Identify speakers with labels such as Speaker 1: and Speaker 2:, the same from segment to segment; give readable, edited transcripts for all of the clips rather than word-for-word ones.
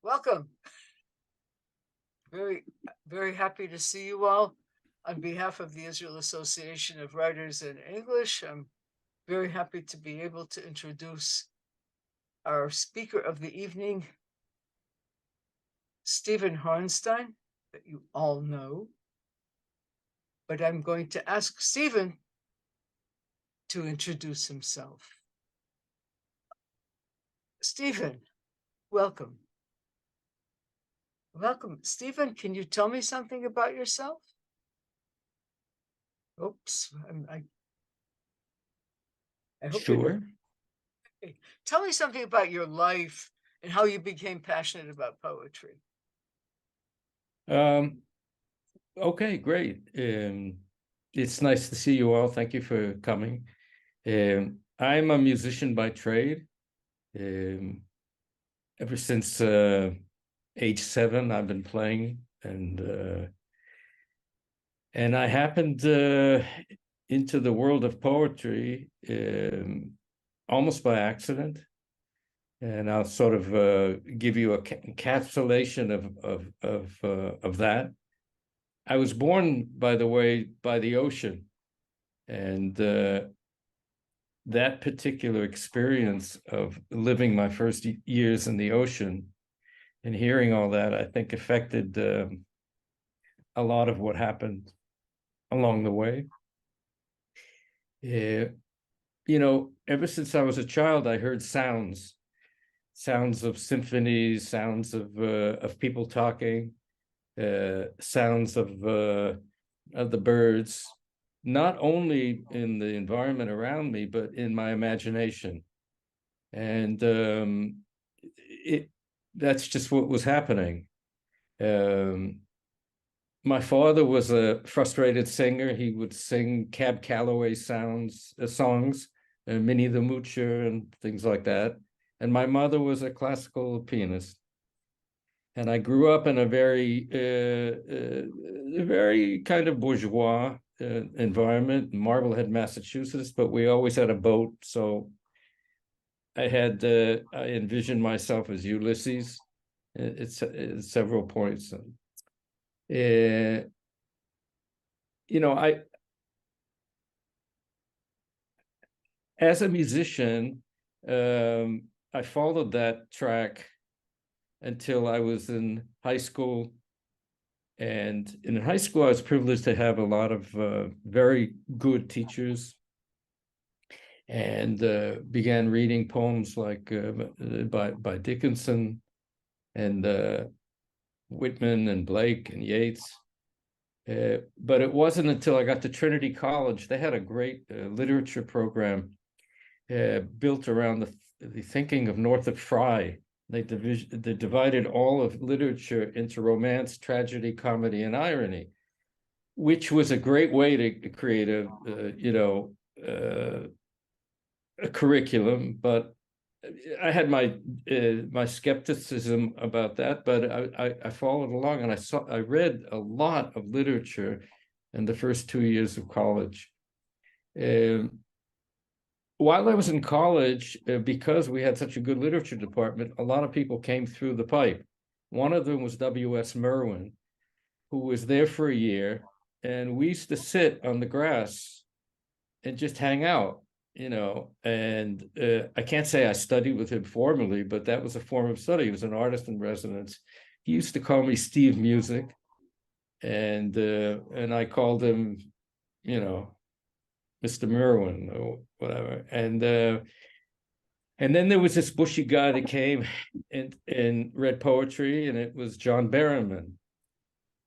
Speaker 1: Welcome. Very, very happy to see you all. On behalf of the Israel Association of Writers in English, I'm very happy to be able to introduce our speaker of the evening, Stephen Horenstein, that you all know. But I'm going to ask Stephen to introduce himself. Stephen, welcome. Welcome. Stephen, can you tell me something about yourself? Oops, I hope
Speaker 2: Sure.
Speaker 1: Tell me something about your life and how you became passionate about poetry.
Speaker 2: Okay, great. It's nice to see you all. Thank you for coming. I'm a musician by trade. Ever since age 7, I've been playing, and I happened into the world of poetry almost by accident. And I'll sort of give you a encapsulation of that. I was born, by the way, by the ocean, and that particular experience of living my first years in the ocean and hearing all that, I think affected a lot of what happened along the way. Ever since I was a child, I heard sounds of symphonies, sounds of people talking, sounds of the birds, not only in the environment around me, but in my imagination. And that's just what was happening. My father was a frustrated singer. He would sing Cab Calloway songs, Minnie the Moocher and things like that. And my mother was a classical pianist. And I grew up in a very kind of bourgeois environment in Marblehead, Massachusetts, but we always had a boat. So I envisioned myself as Ulysses at several points. As a musician, I followed that track until I was in high school. And in high school, I was privileged to have a lot of very good teachers, and began reading poems like by Dickinson and Whitman and Blake and Yeats. But it wasn't until I got to Trinity College. They had a great literature program built around the thinking of Northrop Frye. They divided all of literature into romance, tragedy, comedy, and irony, which was a great way to create a curriculum. But I had my skepticism about that, but I followed along, and I read a lot of literature in the first 2 years of college. While I was in college, because we had such a good literature department, a lot of people came through the pipe. One of them was W.S. Merwin, who was there for a year, and we used to sit on the grass and just hang out, and I can't say I studied with him formally, but that was a form of study. He was an artist in residence. He used to call me Steve Music, and I called him, Mr. Merwin or whatever. And then there was this bushy guy that came and read poetry, and it was John Berryman.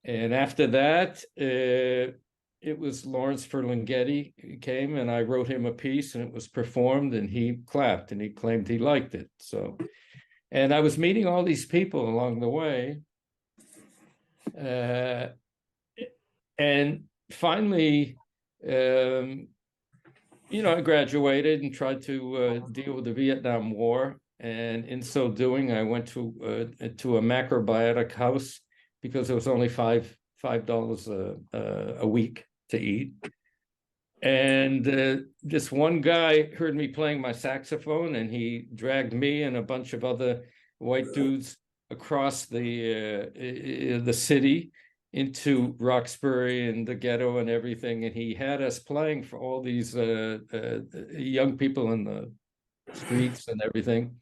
Speaker 2: And after that, it was Lawrence Ferlinghetti who came, and I wrote him a piece, and it was performed, and he clapped, and he claimed he liked it. So, and I was meeting all these people along the way. And finally, I graduated and tried to deal with the Vietnam War. And in so doing, I went to a macrobiotic house because it was only $5 a week to eat. And this one guy heard me playing my saxophone, and he dragged me and a bunch of other white dudes across the city into Roxbury and the ghetto and everything, and he had us playing for all these young people in the streets and everything.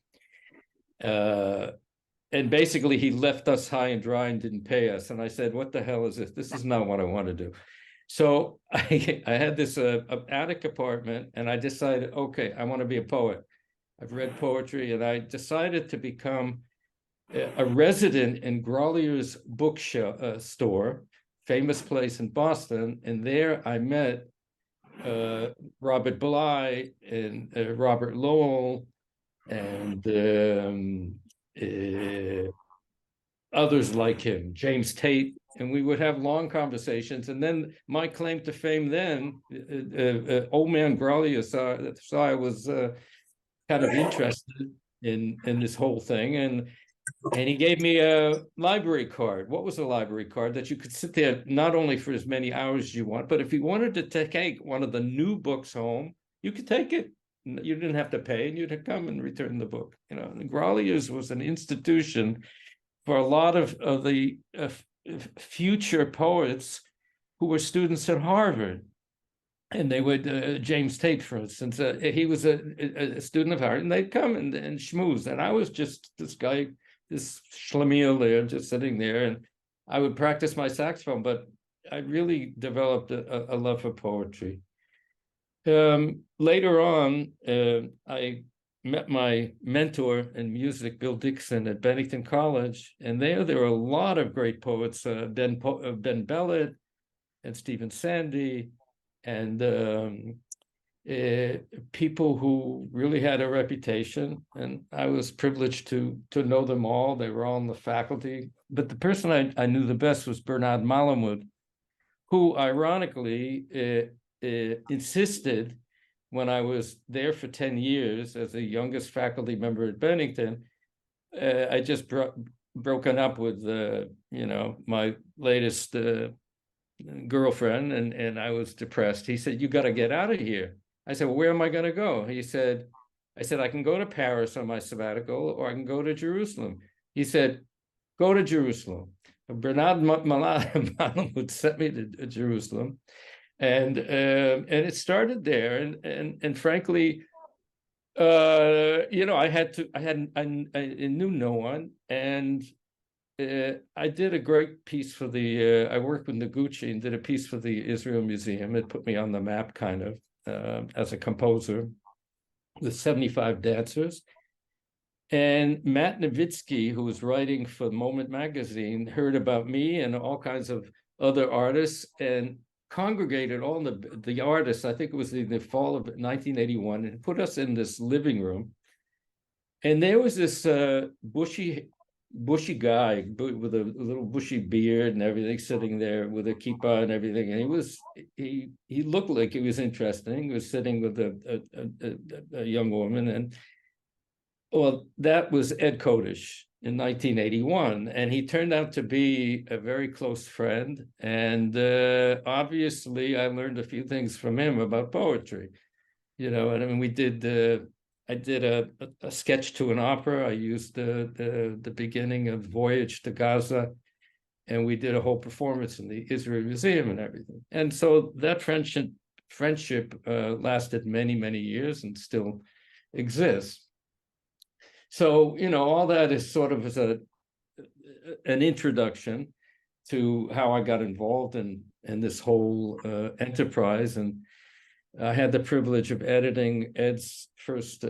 Speaker 2: And basically, he left us high and dry and didn't pay us. And I said, "What the hell is this? This is not what I want to do." So I had this attic apartment, and I decided, okay, I want to be a poet. I've read poetry, and I decided to become a resident in Grolier's store, famous place in Boston. And there I met Robert Bly and Robert Lowell and others like him, James Tate, and we would have long conversations. And then my claim to fame then, old man Grolier saw I was kind of interested in this whole thing, and he gave me a library card. What was a library card? That you could sit there not only for as many hours as you want, but if you wanted to take one of the new books home, you could take it. You didn't have to pay, and you'd come and return the book. You know, and Grolier's was an institution for a lot of the future poets who were students at Harvard. And they would, James Tate, for instance, he was a student of Harvard, and they'd come and schmooze. And I was just this guy, this schlemiel there, just sitting there. And I would practice my saxophone, but I really developed a love for poetry. Later on, I met my mentor in music, Bill Dixon, at Bennington College. And there were a lot of great poets, Ben Bellett and Stephen Sandy, and people who really had a reputation. And I was privileged to know them all. They were all in the faculty. But the person I knew the best was Bernard Malamud, who ironically insisted, when I was there for 10 years as the youngest faculty member at Bennington, I just broken up with my latest girlfriend, and I was depressed. He said, "You got to get out of here." I said, "Well, where am I going to go?" I said, "I can go to Paris on my sabbatical, or I can go to Jerusalem." He said, "Go to Jerusalem." Bernard Malamud sent me to Jerusalem, and it started there. And frankly, I knew no one, and I did a great piece for I worked with Noguchi and did a piece for the Israel Museum. It put me on the map, kind of, as a composer, with 75 dancers. And Matt Nowitzki, who was writing for Moment magazine, heard about me and all kinds of other artists, and congregated all the artists. I think it was the fall of 1981, and put us in this living room. And there was this bushy guy with a little bushy beard and everything, sitting there with a kippah and everything. And he looked like he was interesting. He was sitting with a young woman, and well, that was Ed Kodesh in 1981, and he turned out to be a very close friend. And obviously, I learned a few things from him about poetry. And I mean, I did a sketch to an opera. I used the beginning of Voyage to Gaza, and we did a whole performance in the Israel Museum and everything. And so that friendship lasted many, many years and still exists. So, all that is sort of as an introduction to how I got involved in this whole enterprise. And I had the privilege of editing Ed's first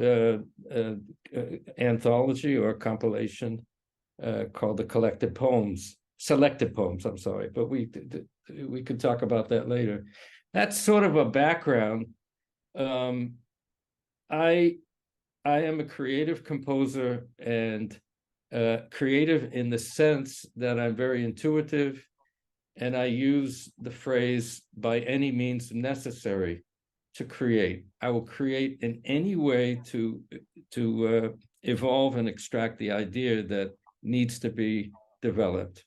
Speaker 2: anthology or compilation called The Selected Poems, I'm sorry, but we could talk about that later. That's sort of a background. I am a creative composer, and creative in the sense that I'm very intuitive, and I use the phrase "by any means necessary" to create. I will create in any way to evolve and extract the idea that needs to be developed.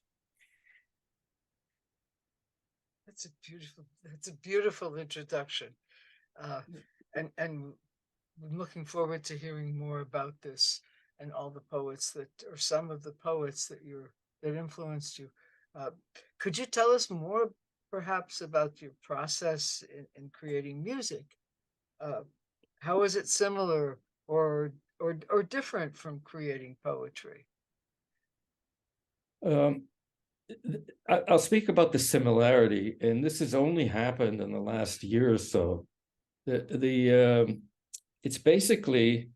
Speaker 1: That's a beautiful introduction. And I'm looking forward to hearing more about this. and all the poets that, or some of the poets that influenced you. Uh, could you tell us more, perhaps, about your process in creating music? Uh, how is it similar or different from creating poetry?
Speaker 2: Um, I'll speak about the similarity, and this has only happened in the last year or so. It's basically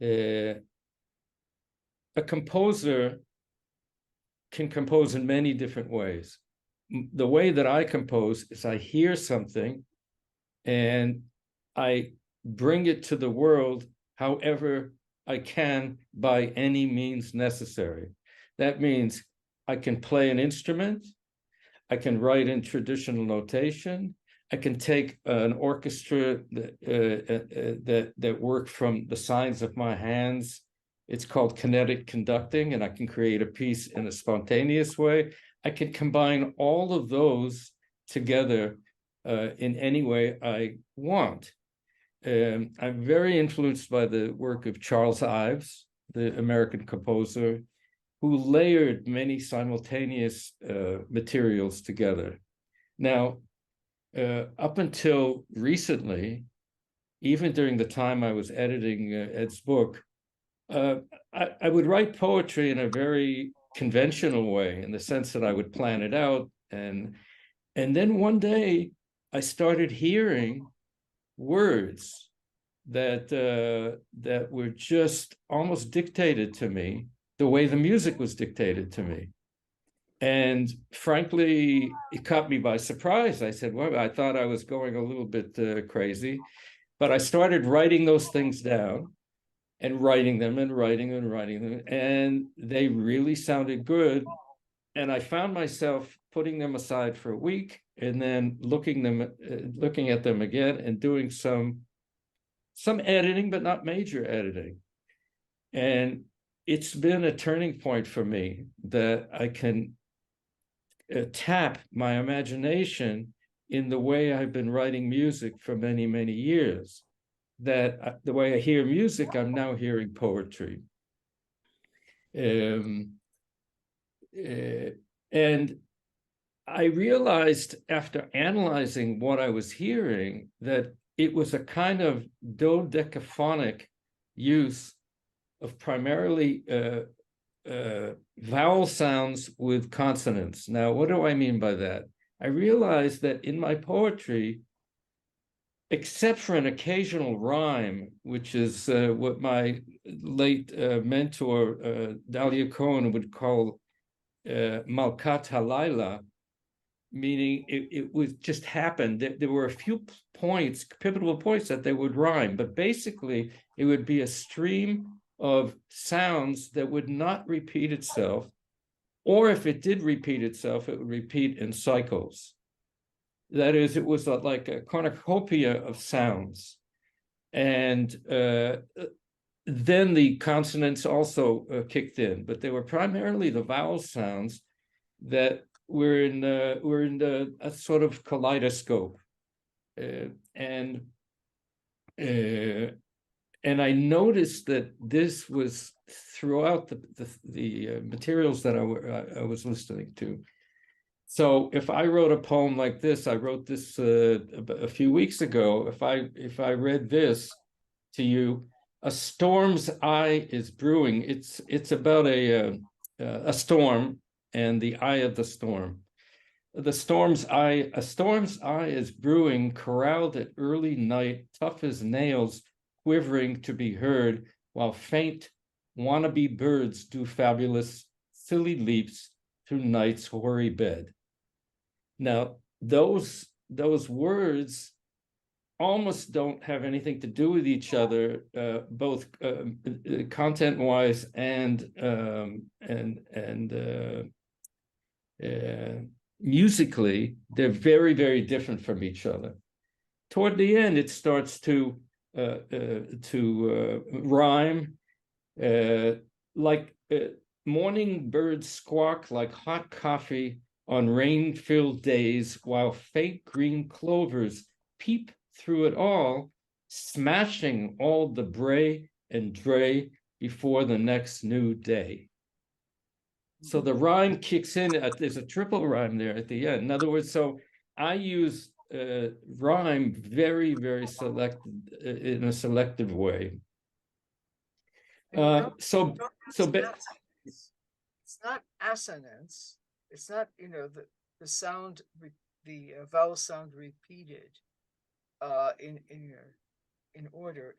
Speaker 2: a composer can compose in many different ways. The way that I compose is I hear something and I bring it to the world however I can by any means necessary. That means I can play an instrument, I can write in traditional notation, I can take an orchestra that work from the signs of my hands. It's called kinetic conducting, and I can create a piece in a spontaneous way. I can combine all of those together in any way I want. I'm very influenced by the work of Charles Ives, the American composer, who layered many simultaneous materials together. Now, up until recently, even during the time I was editing Ed's book, I would write poetry in a very conventional way, in the sense that I would plan it out. And then one day I started hearing words that were just almost dictated to me the way the music was dictated to me. And frankly, it caught me by surprise. I said, well, I thought I was going a little bit crazy, but I started writing those things down and writing them and writing and writing them, and they really sounded good. And I found myself putting them aside for a week and then looking at them again and doing some editing, but not major editing. And it's been a turning point for me that I can tap my imagination in the way I've been writing music for many, many years. That the way I hear music, I'm now hearing poetry. And I realized after analyzing what I was hearing that it was a kind of dodecaphonic use of primarily vowel sounds with consonants. Now, what do I mean by that? I realized that in my poetry, except for an occasional rhyme, which is what my late mentor, Dahlia Cohen, would call Malkat Halayla, meaning it would just happen. There were a few points, pivotal points, that they would rhyme, but basically it would be a stream of sounds that would not repeat itself, or if it did repeat itself, it would repeat in cycles. That is, it was like a cornucopia of sounds. And then the consonants also kicked in, but they were primarily the vowel sounds that were in a sort of kaleidoscope. And I noticed that this was throughout the materials that I was listening to. So if I wrote a poem like this, I wrote this a few weeks ago. If I read this to you, a storm's eye is brewing. It's about a storm and the eye of the storm. A storm's eye is brewing, corralled at early night, tough as nails, quivering to be heard, while faint wannabe birds do fabulous, silly leaps through night's hoary bed. Now, those words almost don't have anything to do with each other, both content-wise and musically. They're very, very different from each other. Toward the end, it starts to rhyme, like morning birds squawk like hot coffee on rain-filled days, while faint green clovers peep through it all, smashing all the bray and dray before the next new day. So the rhyme kicks in. There's a triple rhyme there at the end. In other words, so I use rhyme very, very selected in a selective way. So
Speaker 1: it's not assonance. It's not, you know, the sound, the vowel sound repeated in order.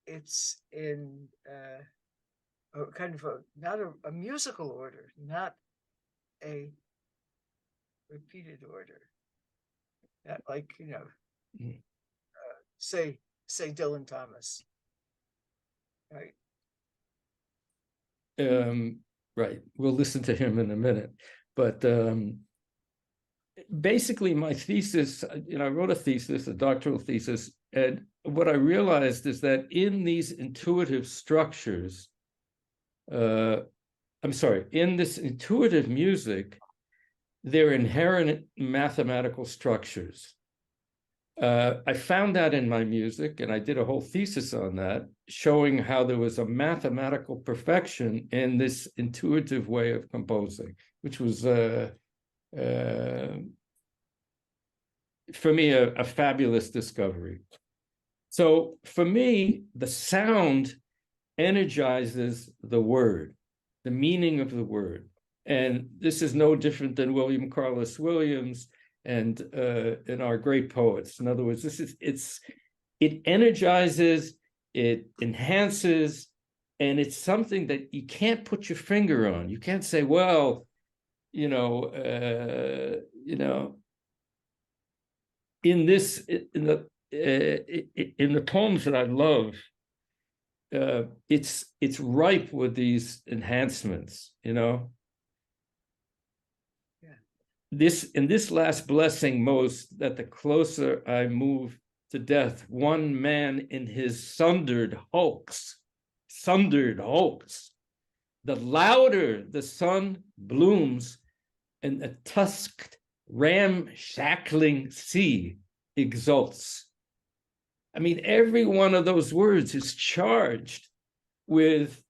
Speaker 1: It's in a kind of not a musical order, not a repeated order. Not like, you know, say Dylan Thomas, right?
Speaker 2: Right. We'll listen to him in a minute. But basically, my thesis, you know, I wrote a thesis, a doctoral thesis, and what I realized is that in these intuitive structures, in this intuitive music, there are inherent mathematical structures. I found that in my music, and I did a whole thesis on that, showing how there was a mathematical perfection in this intuitive way of composing, which was, for me, a fabulous discovery. So for me, the sound energizes the word, the meaning of the word. And this is no different than William Carlos Williams and our great poets. In other words, it energizes, it enhances, and it's something that you can't put your finger on. You can't say, well, in the poems that I love, it's ripe with these enhancements, you know. In this last blessing most, that the closer I move to death, one man in his sundered hulks, the louder the sun blooms and the tusked ramshackling sea exults. I mean, every one of those words is charged with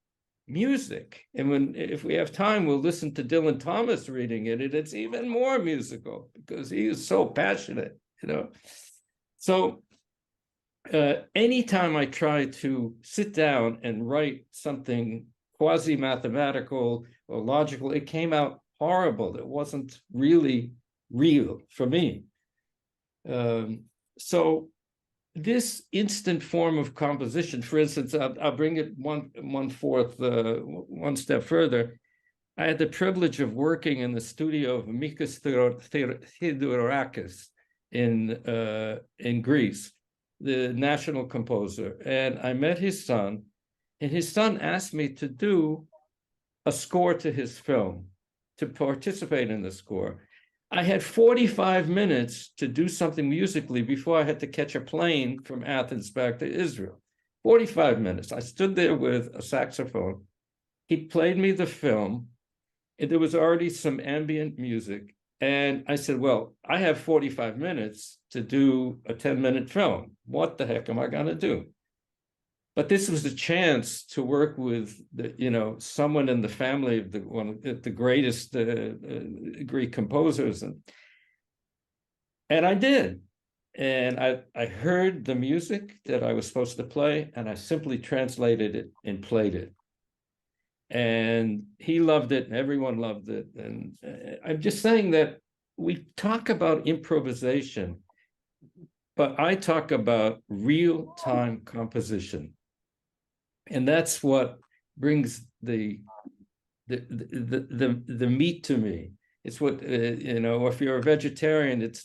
Speaker 2: music. And if we have time, we'll listen to Dylan Thomas reading it, and it's even more musical because he is so passionate, you know. So anytime I try to sit down and write something quasi-mathematical or logical, it came out horrible. It wasn't really real for me. So this instant form of composition, for instance, I'll bring it one step further. I had the privilege of working in the studio of Mikis Theodorakis in Greece, the national composer, and I met his son, and his son asked me to do a score to his film, to participate in the score. I had 45 minutes to do something musically before I had to catch a plane from Athens back to Israel. 45 minutes. I stood there with a saxophone. He played me the film, and there was already some ambient music. And I said, well, I have 45 minutes to do a 10-minute film. What the heck am I going to do? But this was a chance to work with someone in the family of one of the greatest Greek composers, and I did. And I heard the music that I was supposed to play, and I simply translated it and played it. And he loved it, and everyone loved it. And I'm just saying that we talk about improvisation, but I talk about real-time composition. And that's what brings the meat to me. It's what if you're a vegetarian, it's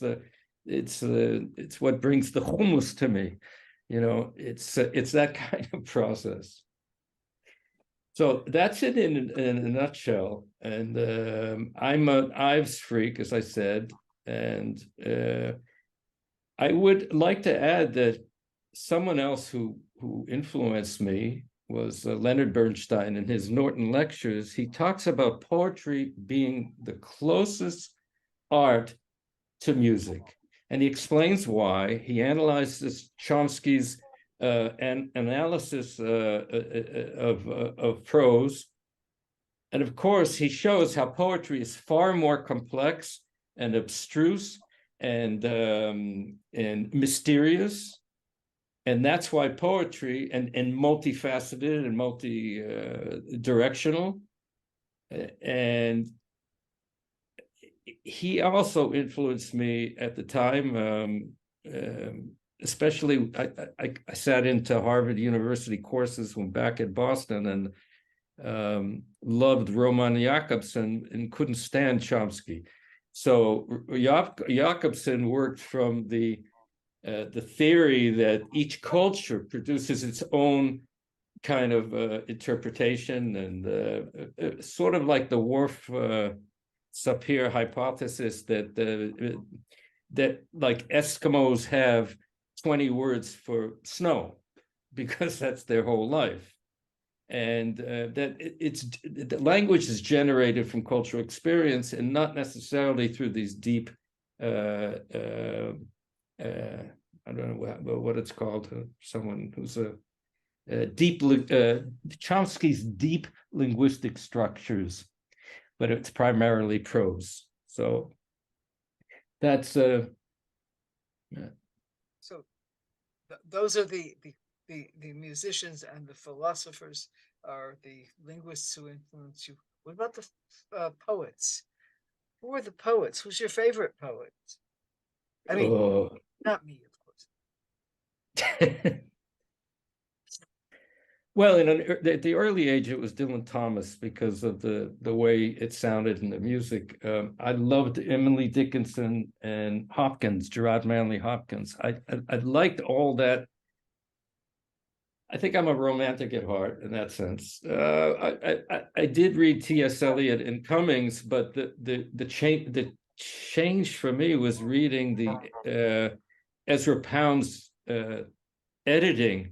Speaker 2: what brings the hummus to me. It's that kind of process. So that's it in a nutshell. And I'm an Ives freak, as I said, and I would like to add that someone else who influenced me was Leonard Bernstein. In his Norton lectures, he talks about poetry being the closest art to music. And he explains why. He analyzes Chomsky's and analysis of prose. And of course, he shows how poetry is far more complex and abstruse and mysterious. And that's why poetry and multifaceted and multi-directional. And he also influenced me at the time, especially I sat into Harvard University courses when back at Boston, and loved Roman Jakobson and couldn't stand Chomsky. So Jakobson worked from the theory that each culture produces its own kind of interpretation, and sort of like the Worf Sapir hypothesis that like Eskimos have 20 words for snow because that's their whole life. And that the language is generated from cultural experience and not necessarily through these deep, I don't know what it's called, someone who's Chomsky's deep linguistic structures, but it's primarily prose. So that's
Speaker 1: So those are the musicians, and the philosophers are the linguists who influence you. What about the poets? Who are the poets? Who's your favorite poet? I mean, not me, of course.
Speaker 2: Well, at the early age, it was Dylan Thomas because of the way it sounded in the music. I loved Emily Dickinson and Hopkins, Gerard Manley Hopkins. I liked all that. I think I'm a romantic at heart in that sense. I did read T.S. Eliot and Cummings, but the change for me was reading the Ezra Pound's editing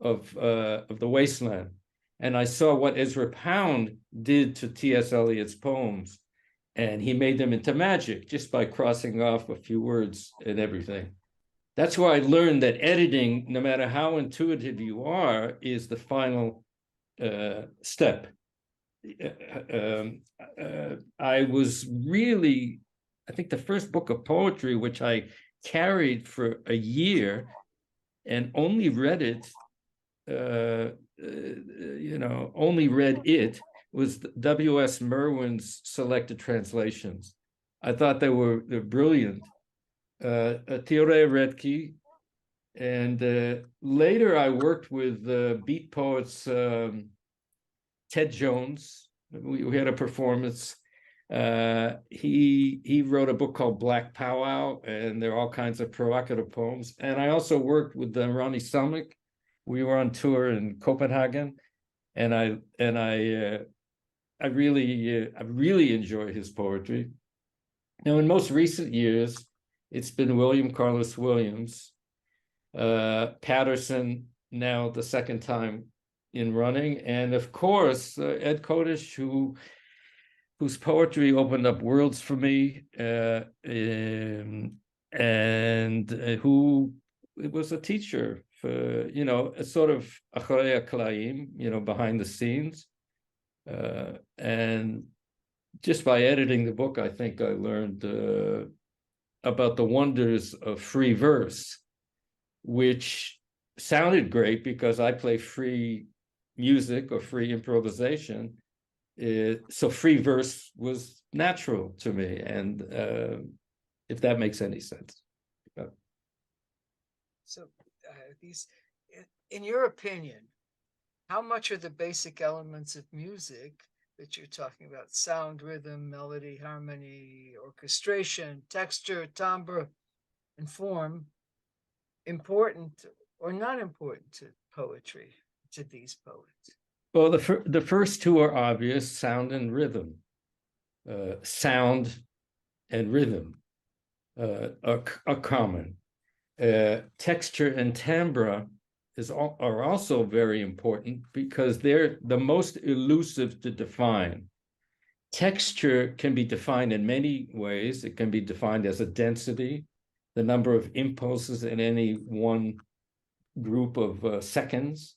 Speaker 2: of The Wasteland, and I saw what Ezra Pound did to T.S. Eliot's poems, and he made them into magic just by crossing off a few words and everything. That's why I learned that editing, no matter how intuitive you are, is the final step. I was really, I think the first book of poetry, which I carried for a year and only read it, only read it, was W.S. Merwin's selected translations. I thought they're brilliant. Theodore Redke, and later I worked with beat poets Ted Jones. We had a performance. He wrote a book called Black Powwow, and there are all kinds of provocative poems. And I also worked with Ronnie Selmick. We were on tour in Copenhagen, and I really enjoy his poetry. Now, in most recent years, it's been William Carlos Williams, Patterson, now the second time in running, and of course Ed Kodish, whose poetry opened up worlds for me, and who was a teacher for, a sort of acharei haklaim, behind the scenes, and just by editing the book, I think I learned about the wonders of free verse, which sounded great because I play free music or free improvisation. So free verse was natural to me, and if that makes any sense.
Speaker 1: So these, in your opinion, how much are the basic elements of music that you're talking about, sound, rhythm, melody, harmony, orchestration, texture, timbre, and form, important or not important to poetry, to these poets?
Speaker 2: Well, the first two are obvious: sound and rhythm. Sound and rhythm are common. Texture and timbre are also very important because they're the most elusive to define. Texture can be defined in many ways. It can be defined as a density, the number of impulses in any one group of seconds.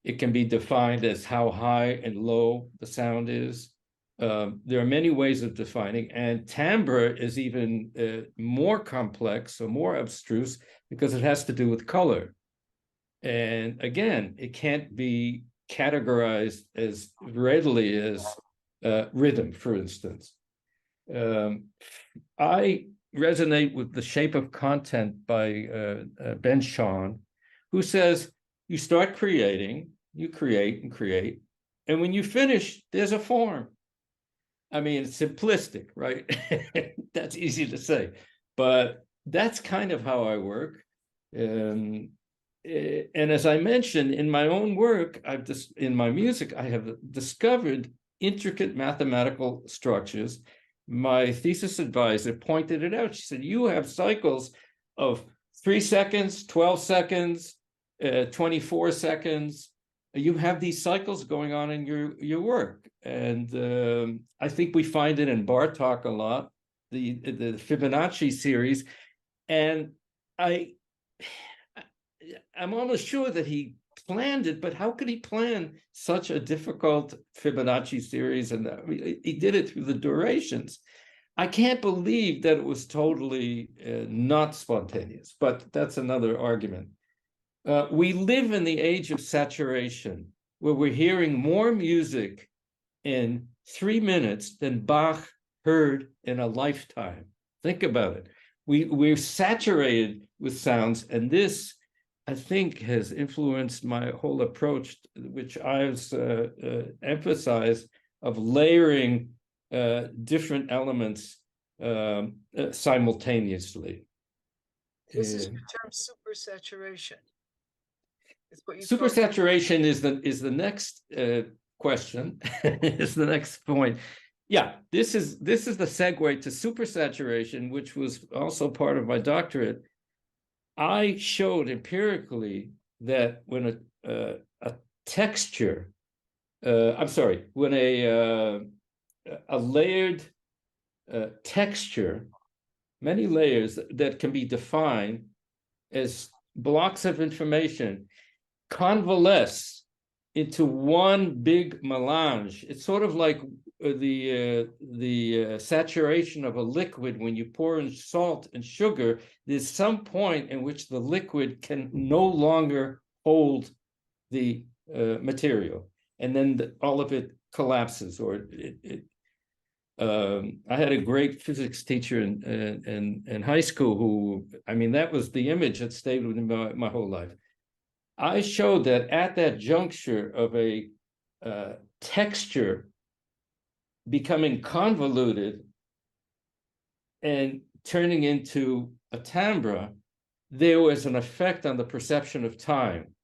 Speaker 2: It can be defined as how high and low the sound is. There are many ways of defining, and timbre is even more complex or more abstruse because it has to do with color. And again, it can't be categorized as readily as rhythm, for instance. I resonate with The Shape of Content by Ben Shahn, who says you start creating, you create and create, and when you finish, there's a form. I mean, it's simplistic, right? That's easy to say, but that's kind of how I work. And as I mentioned, in my own work, in my music, I have discovered intricate mathematical structures. My thesis advisor pointed it out. She said, you have cycles of 3 seconds, 12 seconds, 24 seconds. You have these cycles going on in your work. And I think we find it in Bartók a lot, the Fibonacci series. And I'm almost sure that he planned it, but how could he plan such a difficult Fibonacci series? And he did it through the durations. I can't believe that it was totally not spontaneous, but that's another argument. We live in the age of saturation, where we're hearing more music in 3 minutes than Bach heard in a lifetime. Think about it. We're saturated with sounds, and this, I think, has influenced my whole approach, which I've emphasized, of layering different elements simultaneously.
Speaker 1: This is your term, supersaturation. It's what you
Speaker 2: Supersaturation is the next question. Is the next point. Yeah, this is the segue to supersaturation, which was also part of my doctorate. I showed empirically that when a texture, when a layered texture, many layers that can be defined as blocks of information, convalesce into one big melange. It's sort of like the saturation of a liquid when you pour in salt and sugar. There's some point in which the liquid can no longer hold the material, and then all of it collapses, or I had a great physics teacher in high school who, I mean, that was the image that stayed with me my whole life. I showed that at that juncture of a texture becoming convoluted and turning into a timbre, there was an effect on the perception of time.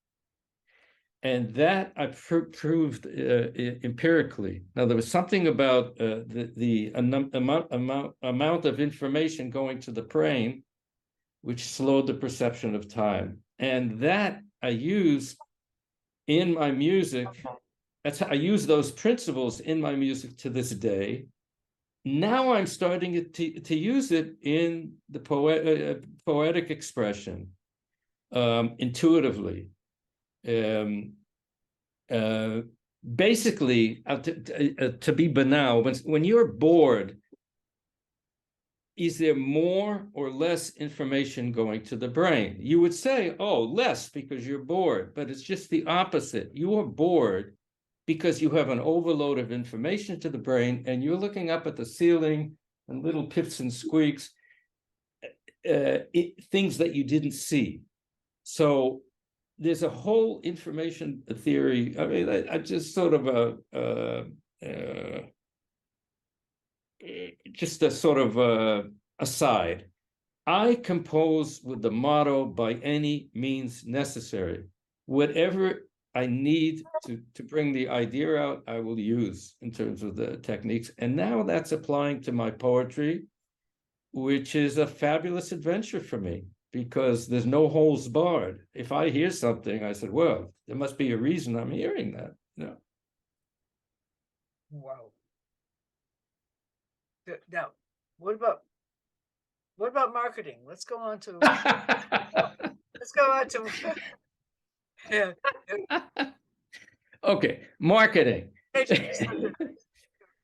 Speaker 2: And that I proved empirically. Now, there was something about the amount of information going to the brain, which slowed the perception of time. And that I use in my music. I use those principles in my music to this day. Now I'm starting to use it in the poetic expression, intuitively. Basically, to be banal, when you're bored, is there more or less information going to the brain? You would say, oh, less, because you're bored, but it's just the opposite. You are bored because you have an overload of information to the brain, and you're looking up at the ceiling and little pips and squeaks, things that you didn't see. So there's a whole information theory. I mean, I just sort of just a sort of aside. I compose with the motto, by any means necessary. Whatever I need to bring the idea out, I will use in terms of the techniques. And now that's applying to my poetry, which is a fabulous adventure for me, because there's no holes barred. If I hear something, I said, well, there must be a reason I'm hearing that. No.
Speaker 1: Wow. Now, what about marketing? Let's go on to Yeah.
Speaker 2: Okay, marketing.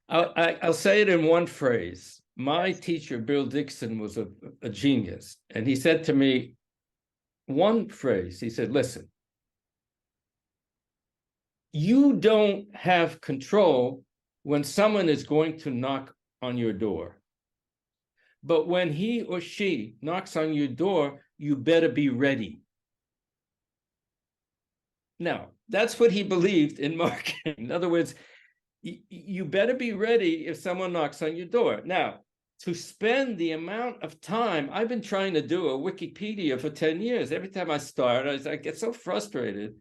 Speaker 2: I'll say it in one phrase. My teacher, Bill Dixon, was a genius. And he said to me, one phrase, he said, listen, you don't have control when someone is going to knock on your door. But when he or she knocks on your door, you better be ready. Now, that's what he believed in marketing. In other words, you better be ready if someone knocks on your door. Now, to spend the amount of time, I've been trying to do a Wikipedia for 10 years. Every time I start, I get so frustrated.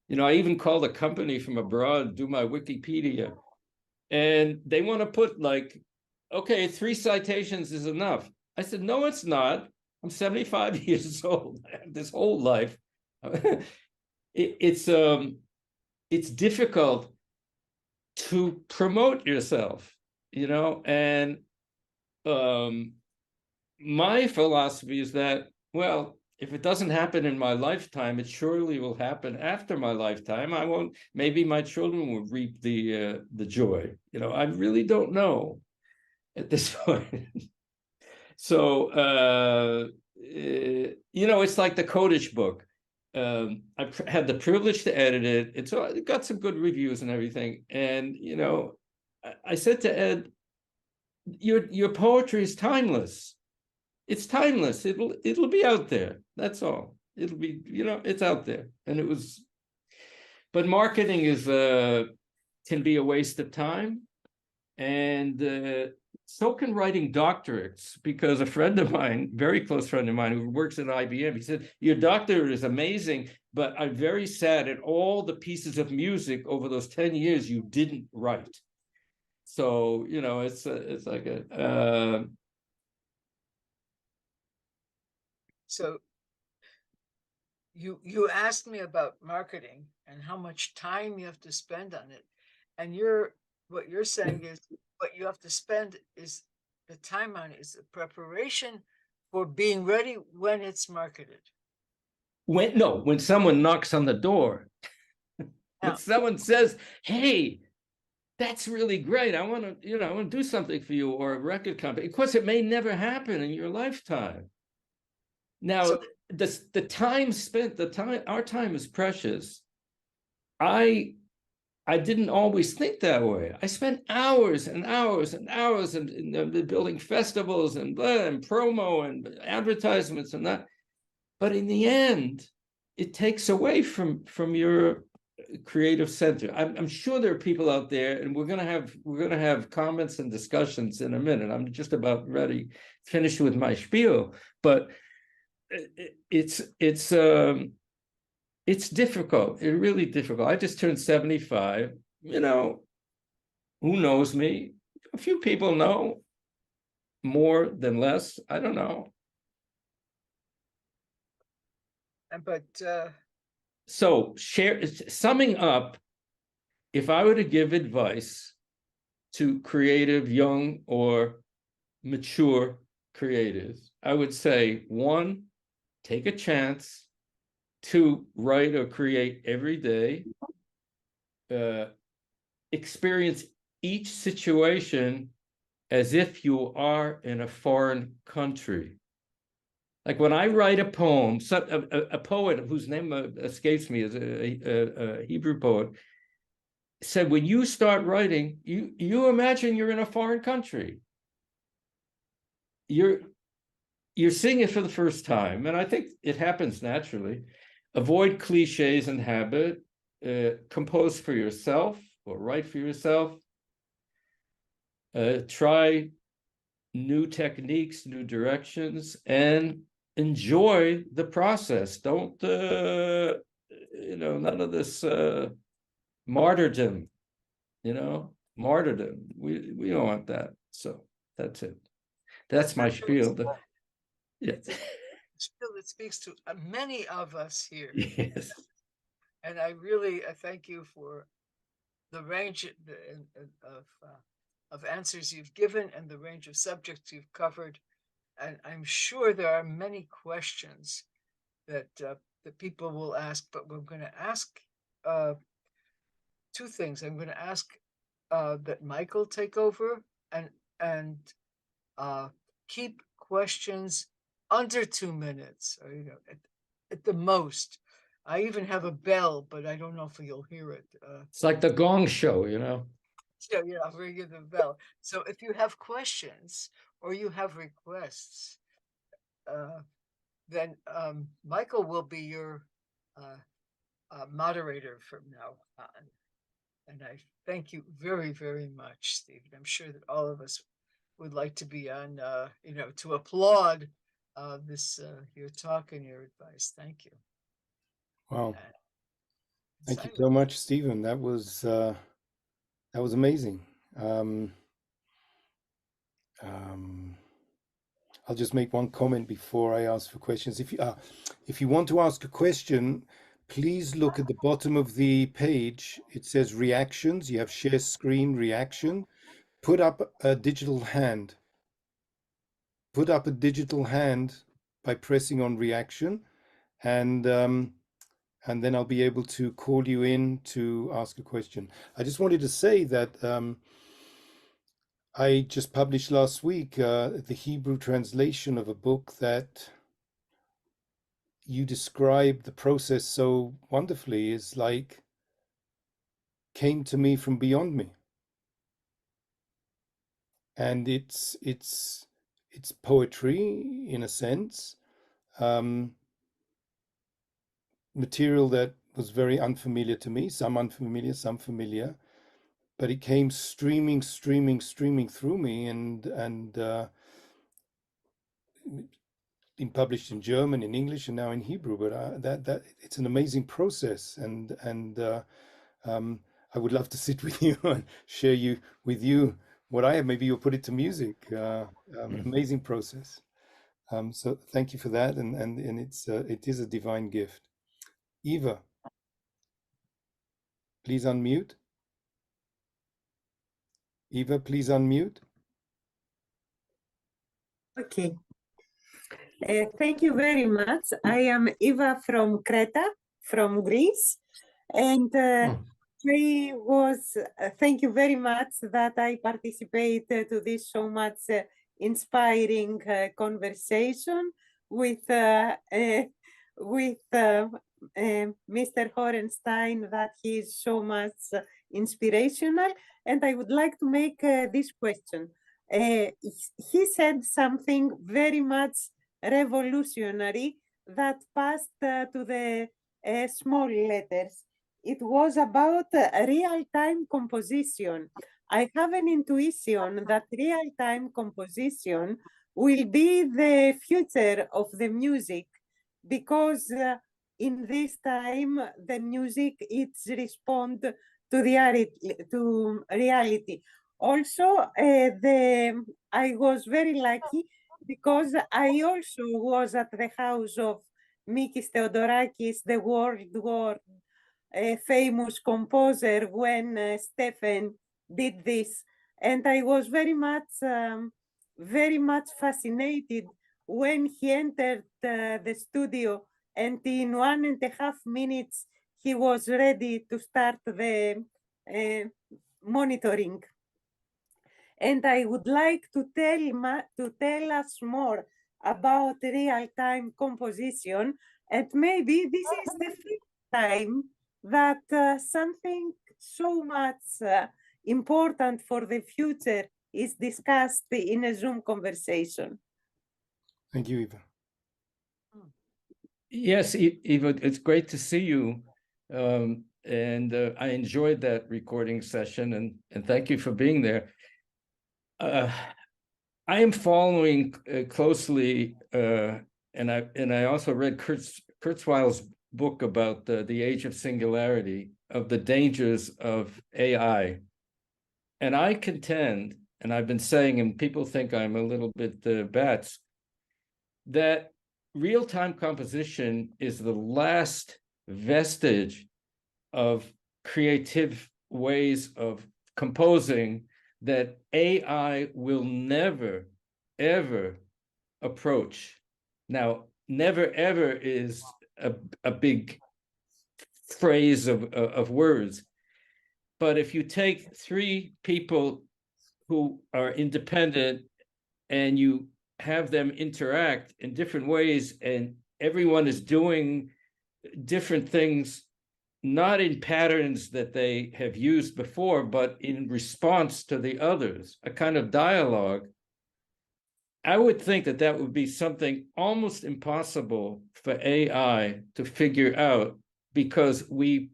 Speaker 2: You know, I even called a company from abroad, do my Wikipedia. And they want to put like, okay, 3 citations is enough. I said, no, it's not. I'm 75 years old. I have this whole life. It's difficult to promote yourself, you know, and my philosophy is that, well, if it doesn't happen in my lifetime, it surely will happen after my lifetime. I won't, maybe my children will reap the joy. You know, I really don't know at this point. So you know, it's like the Codish book. I had the privilege to edit it. It got some good reviews and everything. And you know, I said to Ed, your poetry is timeless. It's timeless. It'll be out there. That's all. It'll be, you know, it's out there. And it was, but marketing is can be a waste of time. And so can writing doctorates, because a friend of mine, very close friend of mine who works at IBM, he said, your doctorate is amazing, but I'm very sad at all the pieces of music over those 10 years you didn't write. So, you know, it's like a,
Speaker 1: So you asked me about marketing and how much time you have to spend on it. And what you're saying is what you have to spend is the time on is the preparation for being ready when it's marketed.
Speaker 2: when someone knocks on the door, when
Speaker 1: Now,
Speaker 2: someone says, hey, that's really great. I want to, you know, I want to do something for you, or a record company. Of course, it may never happen in your lifetime.
Speaker 1: so
Speaker 2: Now, the time spent, our time is precious. I I didn't always think that way. I spent hours and hours and hours in building festivals and blah, and promo and advertisements and that. But in the end, it takes away from your creative center. I'm sure there are people out there, and we're gonna have comments and discussions in a minute. I'm just about ready, finished with my spiel, but it's difficult. It's really difficult. I just turned 75. You know, who knows me? A few people know, more than less. I don't know.
Speaker 1: but
Speaker 2: So, summing up, if I were to give advice to creative, young or mature creatives, I would say, 1, take a chance. 2, write or create every day. Experience each situation as if you are in a foreign country. Like when I write a poem, a poet whose name escapes me, is a Hebrew poet, said, when you start writing, you imagine you're in a foreign country. You're seeing it for the first time, and I think it happens naturally. Avoid cliches and habit. Compose for yourself or write for yourself. Try new techniques, new directions, and enjoy the process. Don't, you know, none of this martyrdom, you know, martyrdom. We don't want that. So that's it. That's my spiel. Yeah.
Speaker 1: still it speaks to many of us here.
Speaker 2: Yes.
Speaker 1: And I thank you for the range of answers you've given and the range of subjects you've covered. And I'm sure there are many questions that that people will ask, but we're going to ask two things. I'm going to ask that Michael take over and keep questions under 2 minutes, or at the most. I even have a bell, but I don't know if you'll hear it.
Speaker 2: It's like the Gong Show,
Speaker 1: So yeah, I'll ring you the bell. So if you have questions or you have requests, then Michael will be your moderator from now on. And I thank you very, very much, Stephen. I'm sure that all of us would like to be on, to applaud this your talk and your advice. Thank you.
Speaker 3: Wow.
Speaker 1: And
Speaker 3: Thank you
Speaker 1: silence.
Speaker 3: so much, Stephen. That was amazing. I'll just make one comment before I ask for questions. If you want to ask a question, please look at the bottom of the page. It says reactions. You have share screen reaction. Put up a digital hand. Put up a digital hand by pressing on reaction, and then I'll be able to call you in to ask a question. I just wanted to say that I just published last week the Hebrew translation of a book that you describe the process so wonderfully. Is like came to me from beyond me, and it's poetry in a sense, material that was very unfamiliar to me, some unfamiliar, some familiar, but it came streaming through me, and been published in German, in English, and now in Hebrew. But that it's an amazing process, and I would love to sit with you and share with you what I have. Maybe you'll put it to music. Amazing process. So thank you for that, and it is a divine gift. Eva, please unmute. Eva, please unmute.
Speaker 4: Okay. Thank you very much. I am Eva from Creta, from Greece. And thank you very much that I participate to this so much inspiring conversation with Mr. Horenstein, that he is so much inspirational. And I would like to make this question. He said something very much revolutionary that passed to the small letters. It was about real-time composition. I have an intuition that real-time composition will be the future of the music, because in this time the music responds to reality. Also, I was very lucky because I also was at the house of Mikis Theodorakis, the world famous composer, when Stephen did this. And I was very much fascinated when he entered the studio, and in 1.5 minutes, he was ready to start the monitoring. And I would like to tell us more about real-time composition. And maybe this is the first time that something so much important for the future is discussed in a Zoom conversation.
Speaker 3: Thank you, Eva.
Speaker 2: Yes, Eva, it's great to see you. And I enjoyed that recording session, and thank you for being there. I am following closely, and I also read Kurzweil's book about the age of singularity, of the dangers of AI. And I contend, and I've been saying, and people think I'm a little bit bats, that real-time composition is the last vestige of creative ways of composing that AI will never, ever approach. Now, never, ever is a big phrase of words. But if you take three people who are independent and you have them interact in different ways, and everyone is doing different things, not in patterns that they have used before, but in response to the others, a kind of dialogue, I would think that that would be something almost impossible for AI to figure out, because we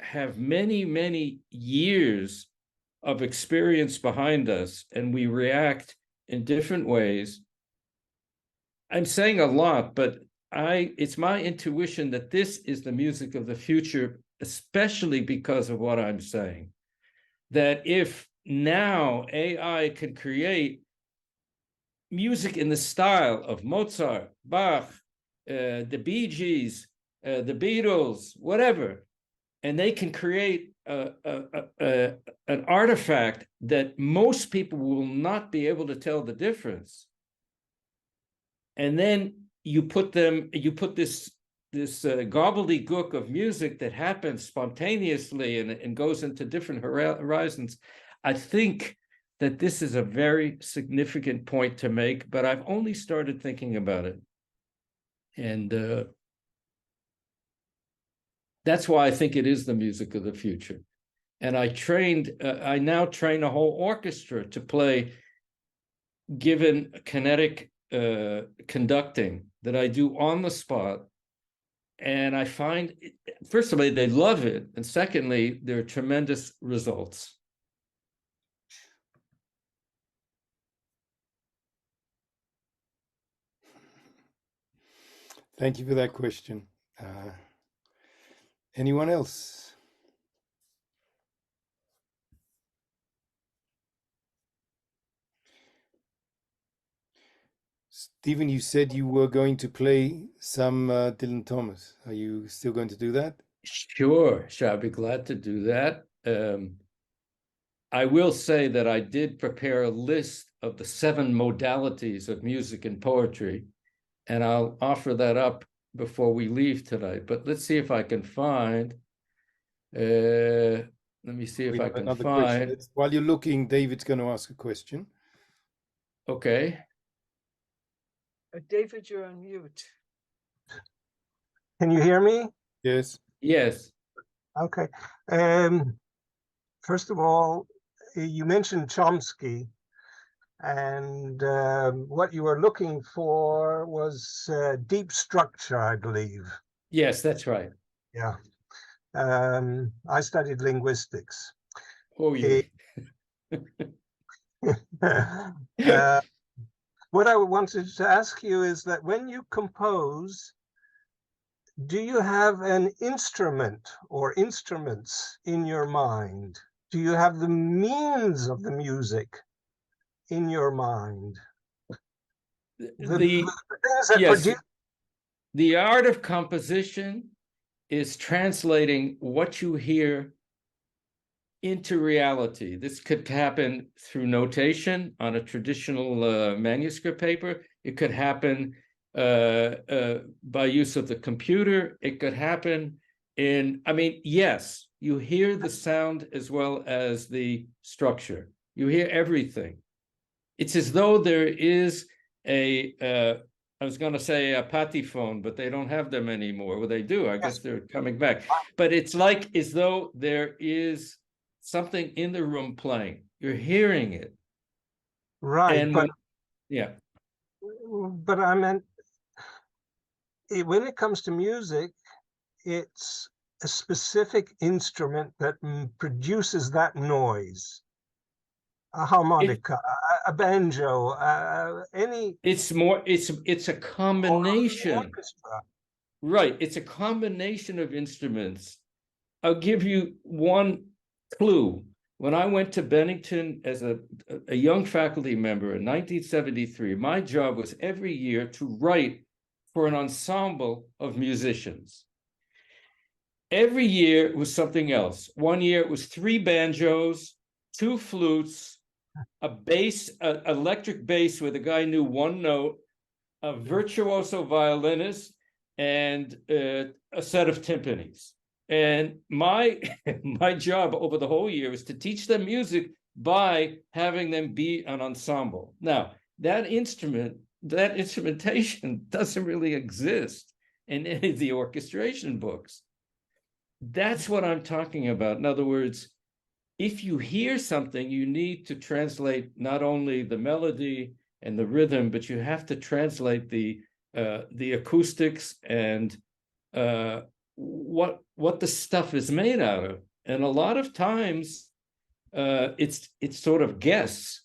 Speaker 2: have many, many years of experience behind us, and we react in different ways. I'm saying a lot, but it's my intuition that this is the music of the future, especially because of what I'm saying. That if now AI can create music in the style of Mozart, Bach, the Bee Gees, the Beatles, whatever, and they can create an artifact that most people will not be able to tell the difference, and then you put this gobbledygook of music that happens spontaneously and goes into different horizons. I think that this is a very significant point to make, but I've only started thinking about it. And that's why I think it is the music of the future. And I now train a whole orchestra to play given kinetic conducting that I do on the spot. And I find, first of all, they love it. And secondly, there are tremendous results.
Speaker 3: Thank you for that question. Anyone else? Stephen, you said you were going to play some Dylan Thomas. Are you still going to do that?
Speaker 2: Sure, I'd be glad to do that. I will say that I did prepare a list of the 7 modalities of music and poetry, and I'll offer that up before we leave tonight. But let's see if I can find. Let me see if I can find.
Speaker 3: Question. While you're looking, David's going to ask a question.
Speaker 2: Okay.
Speaker 1: David, you're on mute.
Speaker 5: Can you hear me?
Speaker 3: Yes.
Speaker 2: Yes.
Speaker 5: Okay. First of all, you mentioned Chomsky, and what you were looking for was deep structure, I believe.
Speaker 2: Yes, that's right.
Speaker 5: Yeah. I studied linguistics.
Speaker 2: Oh, yeah.
Speaker 5: What I wanted to ask you is that when you compose, do you have an instrument or instruments in your mind? Do you have the means of the music in your mind? The things that
Speaker 2: yes,
Speaker 5: produce.
Speaker 2: the art of composition is translating what you hear into reality. This could happen through notation on a traditional manuscript paper. It could happen by use of the computer. It could happen yes, you hear the sound as well as the structure. You hear everything. It's as though there is I was going to say a patyphone, but they don't have them anymore. Well, they do. I guess they're coming back. But it's like as though there is something in the room playing. You're hearing it.
Speaker 5: Right.
Speaker 2: And
Speaker 5: but I meant, when it comes to music, it's a specific instrument that produces that noise. A harmonica, a banjo, any.
Speaker 2: It's a combination. Right. It's a combination of instruments. I'll give you one clue. When I went to Bennington as a young faculty member in 1973, my job was every year to write for an ensemble of musicians. Every year it was something else. One year it was 3 banjos, 2 flutes, a bass, an electric bass where the guy knew one note, a virtuoso violinist, and a set of timpanis. And my my job over the whole year was to teach them music by having them be an ensemble. Now, that instrumentation doesn't really exist in any of the orchestration books. That's what I'm talking about. In other words, if you hear something, you need to translate not only the melody and the rhythm, but you have to translate the acoustics and what the stuff is made out of. And a lot of times, it's sort of guess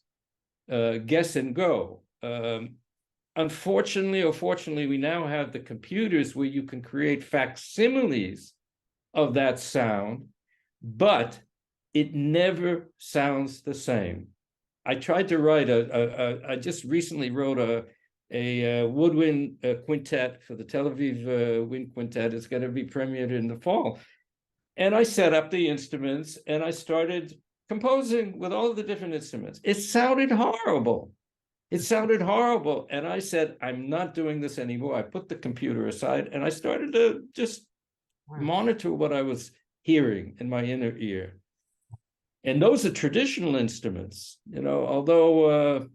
Speaker 2: and go. Unfortunately or fortunately, we now have the computers where you can create facsimiles of that sound, but it never sounds the same. I tried to write I just recently wrote a woodwind quintet for the Tel Aviv Wind Quintet. It's going to be premiered in the fall. And I set up the instruments and I started composing with all of the different instruments. It sounded horrible. It sounded horrible. And I said, I'm not doing this anymore. I put the computer aside and I started to just monitor what I was hearing in my inner ear. And those are traditional instruments, you know, although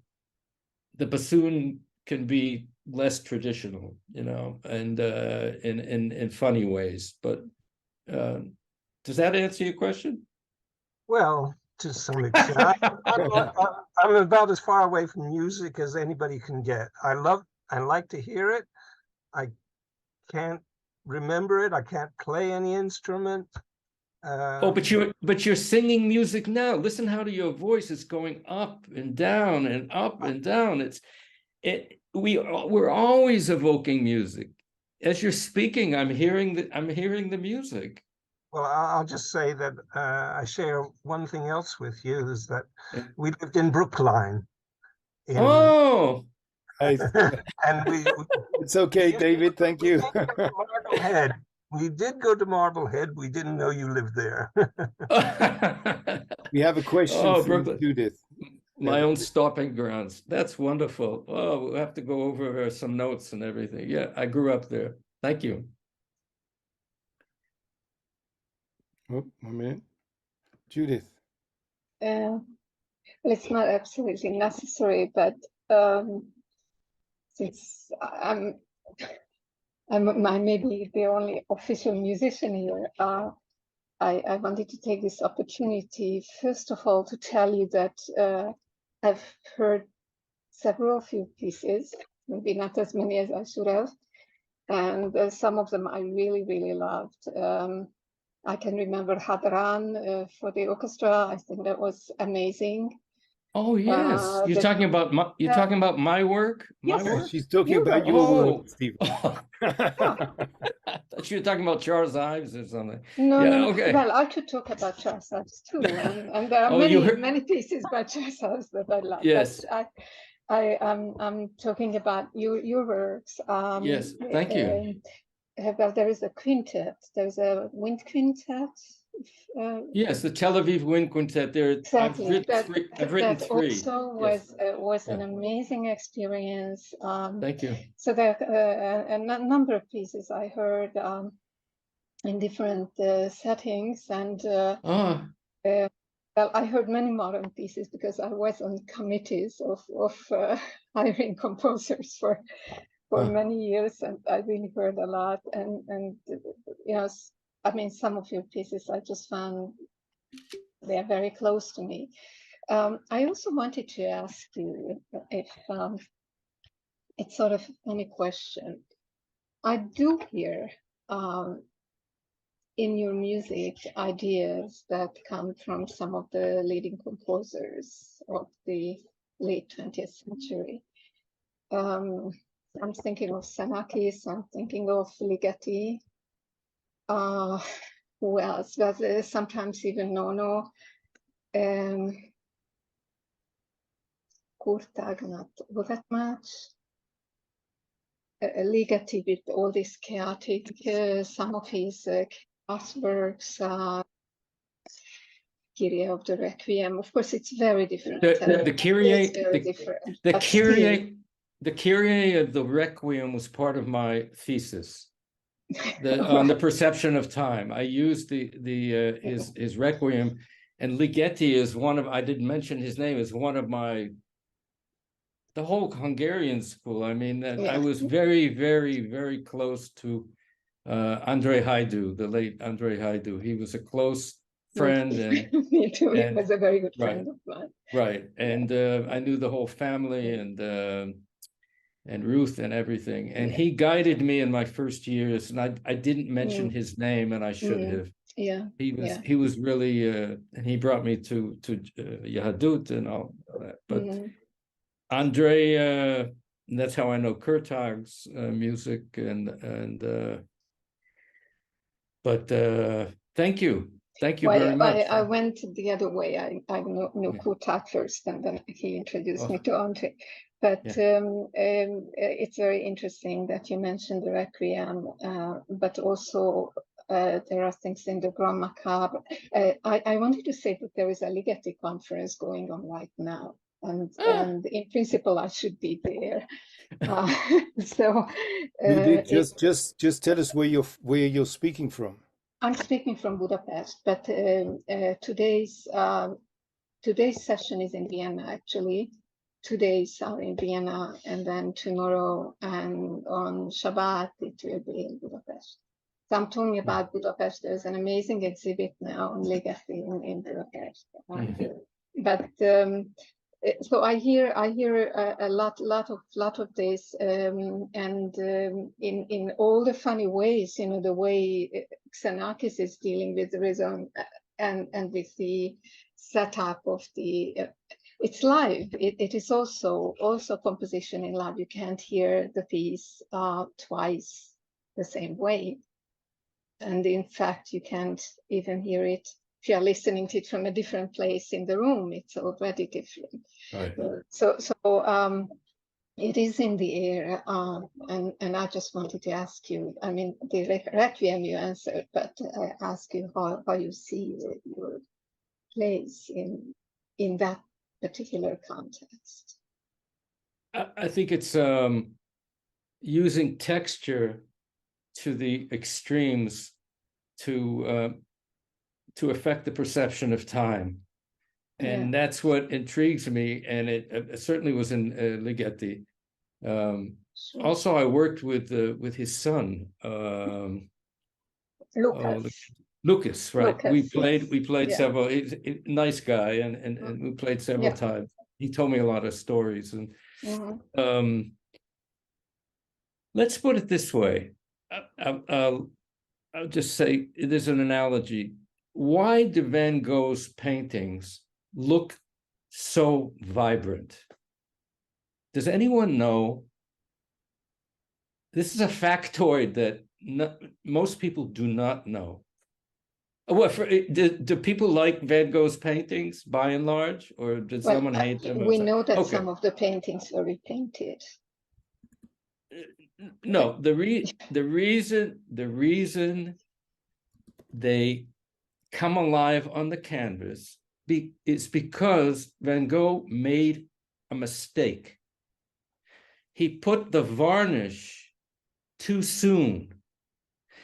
Speaker 2: the bassoon can be less traditional, you know, and in funny ways. But does that answer your question?
Speaker 5: Well, to some extent. I'm about as far away from music as anybody can get. I like to hear it. I can't remember it. I can't play any instrument.
Speaker 2: But you're singing music now. Listen how your voice is going up and down and up and down. We're always evoking music. As you're speaking, I'm hearing the music.
Speaker 5: Well, I'll just say that I share one thing else with you is that we lived in Brookline.
Speaker 2: Oh,
Speaker 3: Nice.
Speaker 5: And
Speaker 3: It's okay, David. Thank you.
Speaker 5: Marblehead. We did go to Marblehead. We didn't know you lived there.
Speaker 3: We have a question from
Speaker 2: Brooklyn.
Speaker 3: Judith.
Speaker 2: My own stopping grounds. That's wonderful. Oh, we'll have to go over some notes and everything. Yeah, I grew up there. Thank you.
Speaker 3: Oh, 1 minute. Judith.
Speaker 6: Well, it's not absolutely necessary, but since I'm maybe the only official musician here, I wanted to take this opportunity, first of all, to tell you that I've heard several of your pieces, maybe not as many as I should have, and some of them I really, really loved. I can remember Hadran for the orchestra. I think that was amazing.
Speaker 2: Oh yes, you're talking about my work.
Speaker 6: Yes.
Speaker 2: Work?
Speaker 3: She's talking about your work, Steve.
Speaker 2: I thought you were talking about Charles Ives or something.
Speaker 6: No,
Speaker 2: Yeah,
Speaker 6: no.
Speaker 2: okay.
Speaker 6: Well, I could talk about Charles Ives too, and there are many pieces by Charles Ives that I love.
Speaker 2: Yes.
Speaker 6: But I'm talking about your works.
Speaker 2: Yes, thank you.
Speaker 6: Well, there is a quintet. There's a wind quintet.
Speaker 2: Yes, the Tel Aviv Wind Quintet.
Speaker 6: Exactly.
Speaker 2: I've written three.
Speaker 6: Also was an amazing experience.
Speaker 2: Thank you.
Speaker 6: So there are a number of pieces I heard in different settings, and well, I heard many modern pieces because I was on committees of hiring composers for many years, and I really heard a lot. And you know, I mean, some of your pieces I just found they are very close to me. I also wanted to ask you if it's sort of a funny question. I do hear in your music ideas that come from some of the leading composers of the late 20th century. I'm thinking of Xenakis, I'm thinking of Ligeti. Who else? Well, sometimes even Nono. Kurtag, not that much. Ligeti with all this chaotic, some of his chaos works, Kyrie of the Requiem. Of course, it's very different.
Speaker 2: The Kyrie,
Speaker 6: the
Speaker 2: Kyrie of the Requiem was part of my thesis. on the perception of time. I used his Requiem, and Ligeti is one of, I didn't mention his name, is one of the whole Hungarian school. I mean, I was very, very, very close to Andrei Haidu, the late Andrei Haidu. He was a close friend, and
Speaker 6: me too. He was a very good friend of mine.
Speaker 2: Right, and I knew the whole family and Ruth and everything. And he guided me in my first years, and I didn't mention his name, and I should have.
Speaker 6: Yeah,
Speaker 2: he was really, and he brought me to Yahadut and all that. But Andrei, that's how I know Kurtag's music, but thank you very much.
Speaker 6: I went the other way. I knew Kurtag first, and then he introduced me to Andre. But it's very interesting that you mentioned the Requiem, but also there are things in the Grand Macabre. I wanted to say that there is a Ligeti conference going on right now, and in principle I should be there. So
Speaker 3: just tell us where you're speaking from.
Speaker 6: I'm speaking from Budapest, but today's session is in Vienna, actually. 2 days are in Vienna, and then tomorrow and on Shabbat it will be in Budapest. Sam told me about Budapest. There's an amazing exhibit now on Ligeti in Budapest. But so I hear a lot of this, and in all the funny ways, you know, the way Xenakis is dealing with the rhythm and with the setup of the. It's live. It is also composition in live. You can't hear the piece twice the same way, and in fact, you can't even hear it if you are listening to it from a different place in the room. It's already different.
Speaker 2: Right.
Speaker 6: So it is in the air, and I just wanted to ask you. I mean, the Requiem you answered, but I ask you how you see your place in that particular context.
Speaker 2: I think it's using texture to the extremes to affect the perception of time, and that's what intrigues me. And it certainly was in Ligeti.
Speaker 6: Sure.
Speaker 2: Also, I worked with his son, Lucas, right?
Speaker 6: Lucas,
Speaker 2: we played several. He's a nice guy, and we played several times. He told me a lot of stories, and let's put it this way. I'll just say there's an analogy. Why do Van Gogh's paintings look so vibrant? Does anyone know? This is a factoid that most people do not know. What do people like Van Gogh's paintings by and large, or did someone hate them?
Speaker 6: We know that some of the paintings were repainted.
Speaker 2: No, the reason they come alive on the canvas is because Van Gogh made a mistake. He put the varnish too soon.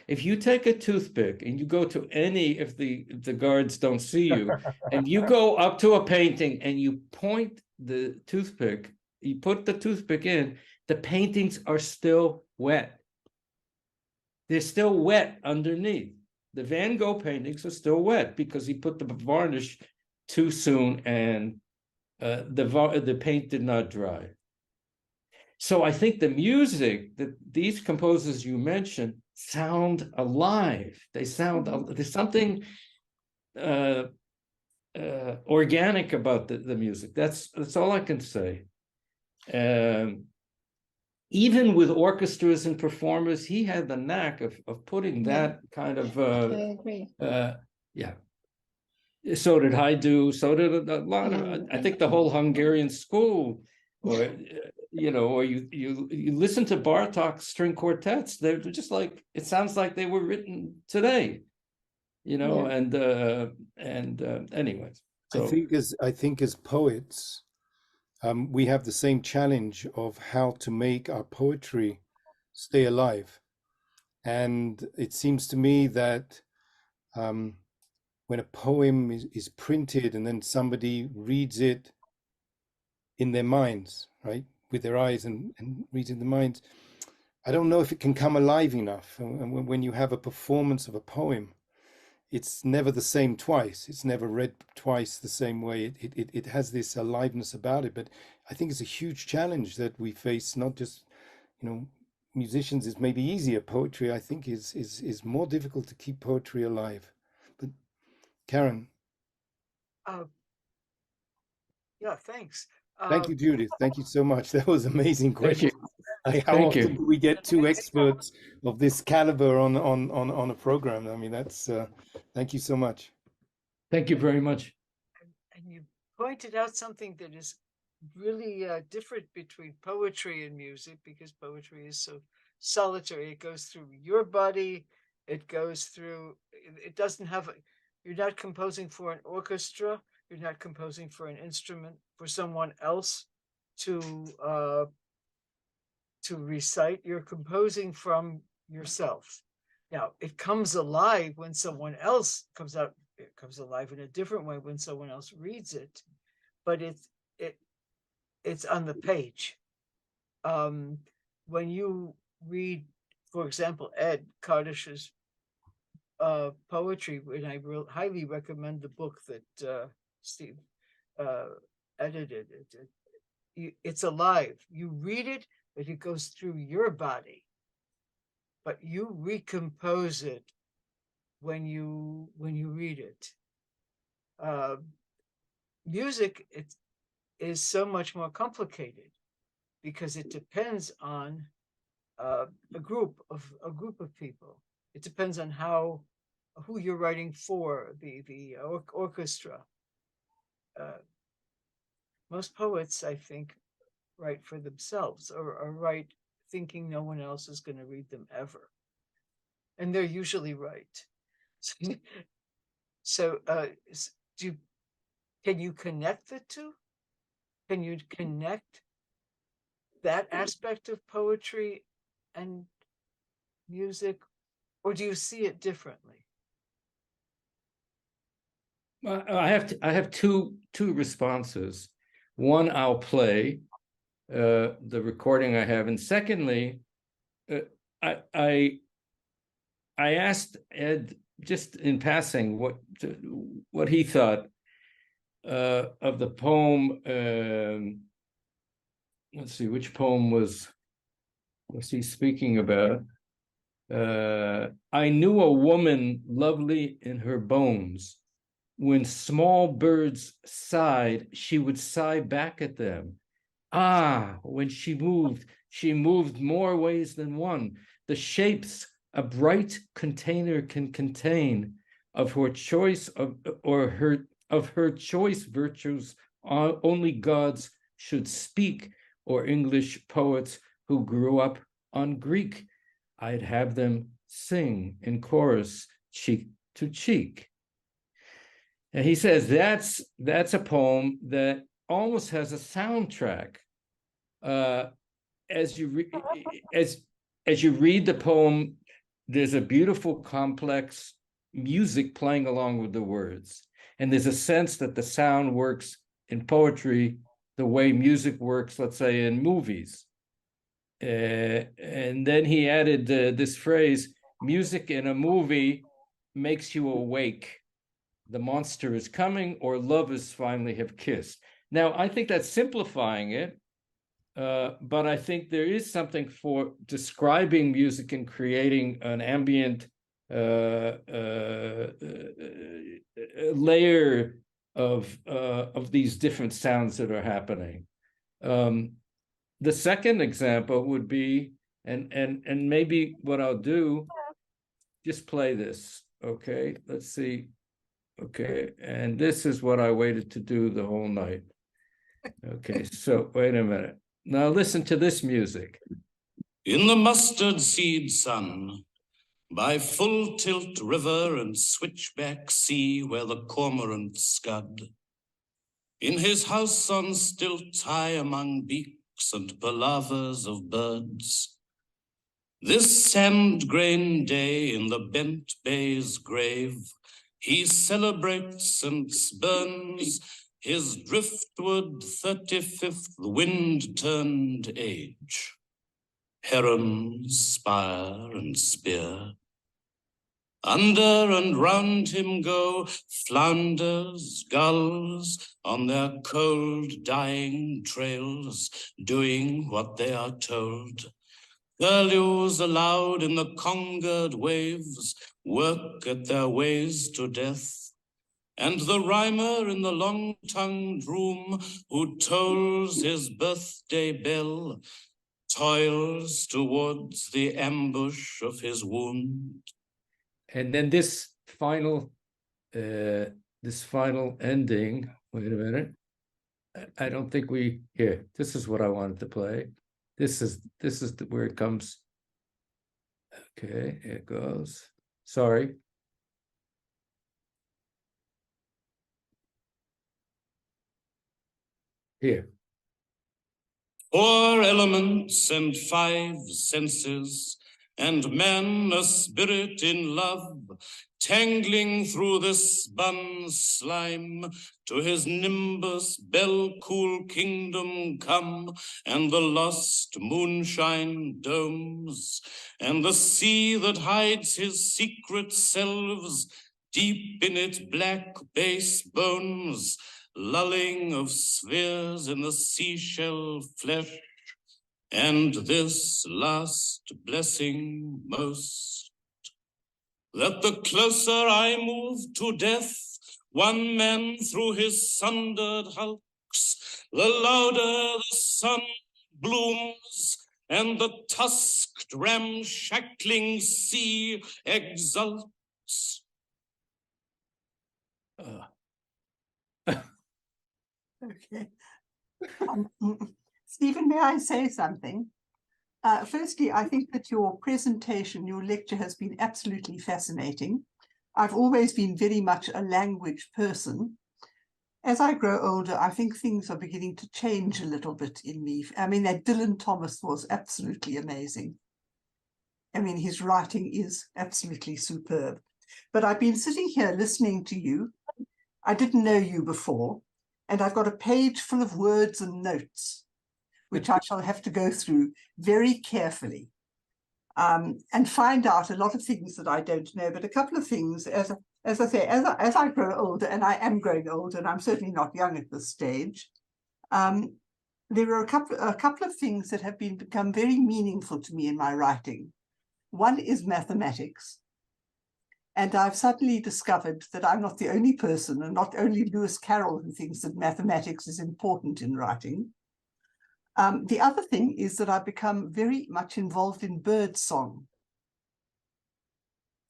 Speaker 2: If you take a toothpick and you go to any, if the guards don't see you, and you go up to a painting and you point the toothpick, you put the toothpick in, the paintings are still wet. They're still wet underneath. The Van Gogh paintings are still wet because he put the varnish too soon, and the paint did not dry. So I think the music that these composers you mentioned sound alive. They sound, there's something organic about the music. That's all I can say. Even with orchestras and performers, he had the knack of putting that kind of.
Speaker 6: I agree.
Speaker 2: So did Haidu. So did a lot of. I think the whole Hungarian school, or or you listen to Bartók's string quartets. They're just like, it sounds like they were written today. And anyways. So
Speaker 3: I think as poets, we have the same challenge of how to make our poetry stay alive. And it seems to me that when a poem is printed and then somebody reads it in their minds, right, with their eyes and reads in the minds, I don't know if it can come alive enough. And when you have a performance of a poem, it's never the same twice. It's never read twice the same way. It has this aliveness about it. But I think it's a huge challenge that we face, not just, musicians is maybe easier. Poetry, I think, is more difficult to keep poetry alive. But Karen.
Speaker 1: Yeah, thanks.
Speaker 3: Thank you, Judith. Thank you so much. That was an amazing question. How
Speaker 2: Thank
Speaker 3: often
Speaker 2: you.
Speaker 3: do we get two experts of this caliber on a program? I mean, that's thank you so much.
Speaker 2: Thank you very much.
Speaker 1: And you pointed out something that is really different between poetry and music, because poetry is so solitary. It goes through your body. It goes through, it doesn't have, you're not composing for an orchestra. You're not composing for an instrument, for someone else to recite. You're composing from yourself. Now, it comes alive when someone else comes out. It comes alive in a different way when someone else reads it, but it's on the page. When you read, for example, Ed Kardash's poetry, and I highly recommend the book that Steve edited. It's alive. You read it, but it goes through your body. But you recompose it when you read it. Music is so much more complicated because it depends on a group of people. It depends on who you're writing for, the orchestra. Most poets, I think, write for themselves or write thinking no one else is going to read them ever. And they're usually right. So can you connect the two? Can you connect that aspect of poetry and music, or do you see it differently?
Speaker 2: I have two responses. One, I'll play the recording I have, and secondly, I asked Ed just in passing what he thought of the poem. Let's see, which poem was he speaking about? I knew a woman lovely in her bones. When small birds sighed, she would sigh back at them. Ah, when she moved more ways than one. The shapes a bright container can contain of her choice of her choice virtues only gods should speak, or English poets who grew up on Greek. I'd have them sing in chorus, cheek to cheek. And he says that's a poem that almost has a soundtrack. As you read the poem, there's a beautiful, complex music playing along with the words, and there's a sense that the sound works in poetry the way music works, let's say, in movies. And then he added this phrase: "Music in a movie makes you awake. The monster is coming, or lovers finally have kissed." Now, I think that's simplifying it, but I think there is something for describing music and creating an ambient layer of these different sounds that are happening. The second example would be, and maybe what I'll do, just play this. Okay, let's see. Okay, and this is what I waited to do the whole night. Okay, so wait a minute. Now listen to this music.
Speaker 7: In the mustard seed sun, by full tilt river and switchback sea where the cormorants scud, in his house on stilts high among beaks and palavers of birds, This sand-grain day in the bent bay's grave, he celebrates and spurns his driftwood 35th wind-turned age. Heron, spire, and spear. Under and round him go flounders, gulls, on their cold, dying trails, doing what they are told. Curlews aloud in the congered waves work at their ways to death. And the rhymer in the long-tongued room who tolls his birthday bell toils towards the ambush of his wound.
Speaker 2: And then this final ending, wait a minute. I don't think here, this is what I wanted to play. This is where it comes. Okay, here it goes. Sorry. Here.
Speaker 7: 4 elements and 5 senses, and man a spirit in love, tangling through this spun slime, to his nimbus bell-cool kingdom come, and the lost moonshine domes, and the sea that hides his secret selves, deep in its black base bones, lulling of spheres in the seashell flesh, and this last blessing most, that the closer I move to death, one man through his sundered hulks, the louder the sun blooms, and the tusked ramshackling sea exults.
Speaker 8: Okay. Stephen, may I say something? Firstly, I think that your presentation, your lecture has been absolutely fascinating. I've always been very much a language person. As I grow older, I think things are beginning to change a little bit in me. I mean, that Dylan Thomas was absolutely amazing. I mean, his writing is absolutely superb. But I've been sitting here listening to you. I didn't know you before, and I've got a page full of words and notes, which I shall have to go through very carefully and find out a lot of things that I don't know. But a couple of things, as I say, as I grow older, and I am growing older, and I'm certainly not young at this stage, there are a couple of things that have become very meaningful to me in my writing. One is mathematics. And I've suddenly discovered that I'm not the only person, and not only Lewis Carroll, who thinks that mathematics is important in writing. The other thing is that I've become very much involved in bird song.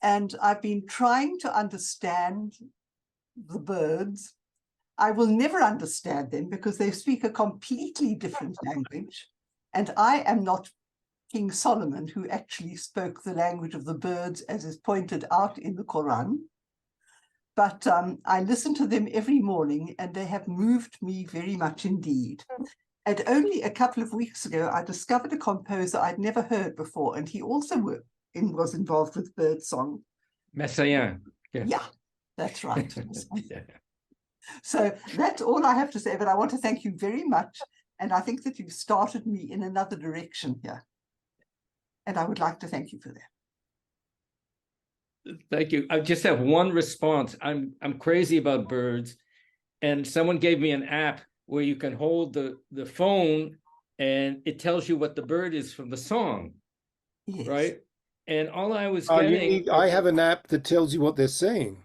Speaker 8: And I've been trying to understand the birds. I will never understand them because they speak a completely different language. And I am not King Solomon, who actually spoke the language of the birds, as is pointed out in the Quran. But I listen to them every morning, and they have moved me very much indeed. And only a couple of weeks ago, I discovered a composer I'd never heard before, and he also was involved with birdsong.
Speaker 2: Messiaen.
Speaker 8: Yeah, that's right.
Speaker 2: Yeah.
Speaker 8: So that's all I have to say, but I want to thank you very much. And I think that you've started me in another direction here. And I would like to thank you for that.
Speaker 2: Thank you. I just have one response. I'm crazy about birds, and someone gave me an app where you can hold the phone and it tells you what the bird is from the song. Yes. Right? And all I was getting...
Speaker 3: I have an app that tells you what they're saying.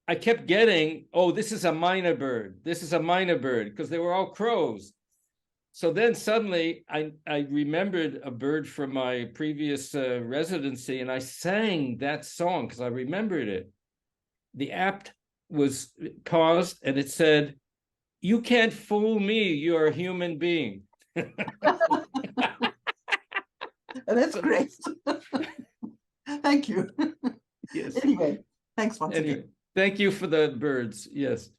Speaker 2: I kept getting, oh, this is a minor bird. This is a minor bird, because they were all crows. So then suddenly I remembered a bird from my previous residency, and I sang that song because I remembered it. The app was paused and it said, "You can't fool me, you're a human being."
Speaker 8: That's great. Thank you.
Speaker 2: Yes.
Speaker 8: Anyway, thanks once again.
Speaker 2: Thank you for the birds. Yes.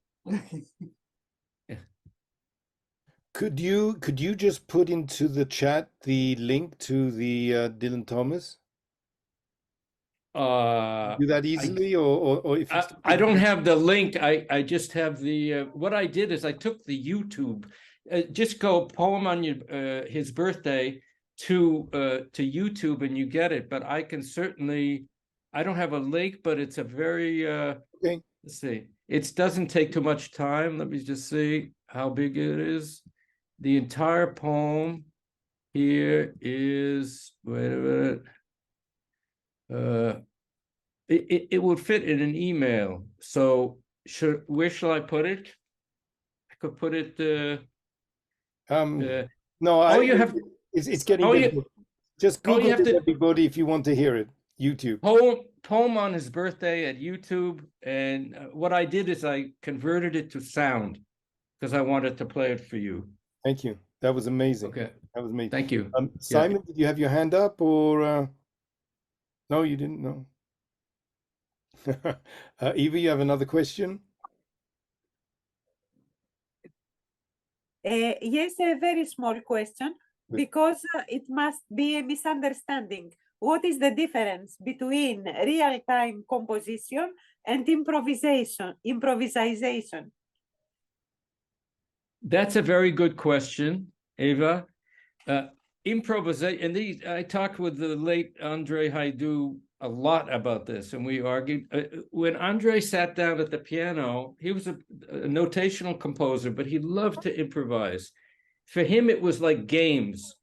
Speaker 3: Could you just put into the chat the link to the Dylan Thomas? Do that easily, or if it's
Speaker 2: I don't have the link. I just have the what I did is I took the YouTube. Just go poem on your his birthday to YouTube and you get it. But I can certainly. I don't have a link, but it's a very
Speaker 3: okay.
Speaker 2: Let's see. It doesn't take too much time. Let me just see how big it is. The entire poem here is, wait a minute. It would fit in an email. So where shall I put it? I could put it.
Speaker 3: No, it's getting difficult. Just Google it, everybody, if you want to hear it. YouTube.
Speaker 2: Poem on his birthday at YouTube. And what I did is I converted it to sound because I wanted to play it for you.
Speaker 3: Thank you. That was amazing.
Speaker 2: Okay.
Speaker 3: That was amazing.
Speaker 2: Thank you.
Speaker 3: Simon, did you have your hand up or no, you didn't? No. Eva, you have another question?
Speaker 4: Yes, a very small question, because it must be a misunderstanding. What is the difference between real-time composition and improvisation?
Speaker 2: That's a very good question, Eva. Improvisation, and I talked with the late Andre Haidou a lot about this, and we argued. When Andre sat down at the piano, he was a notational composer, but he loved to improvise. For him, it was like games,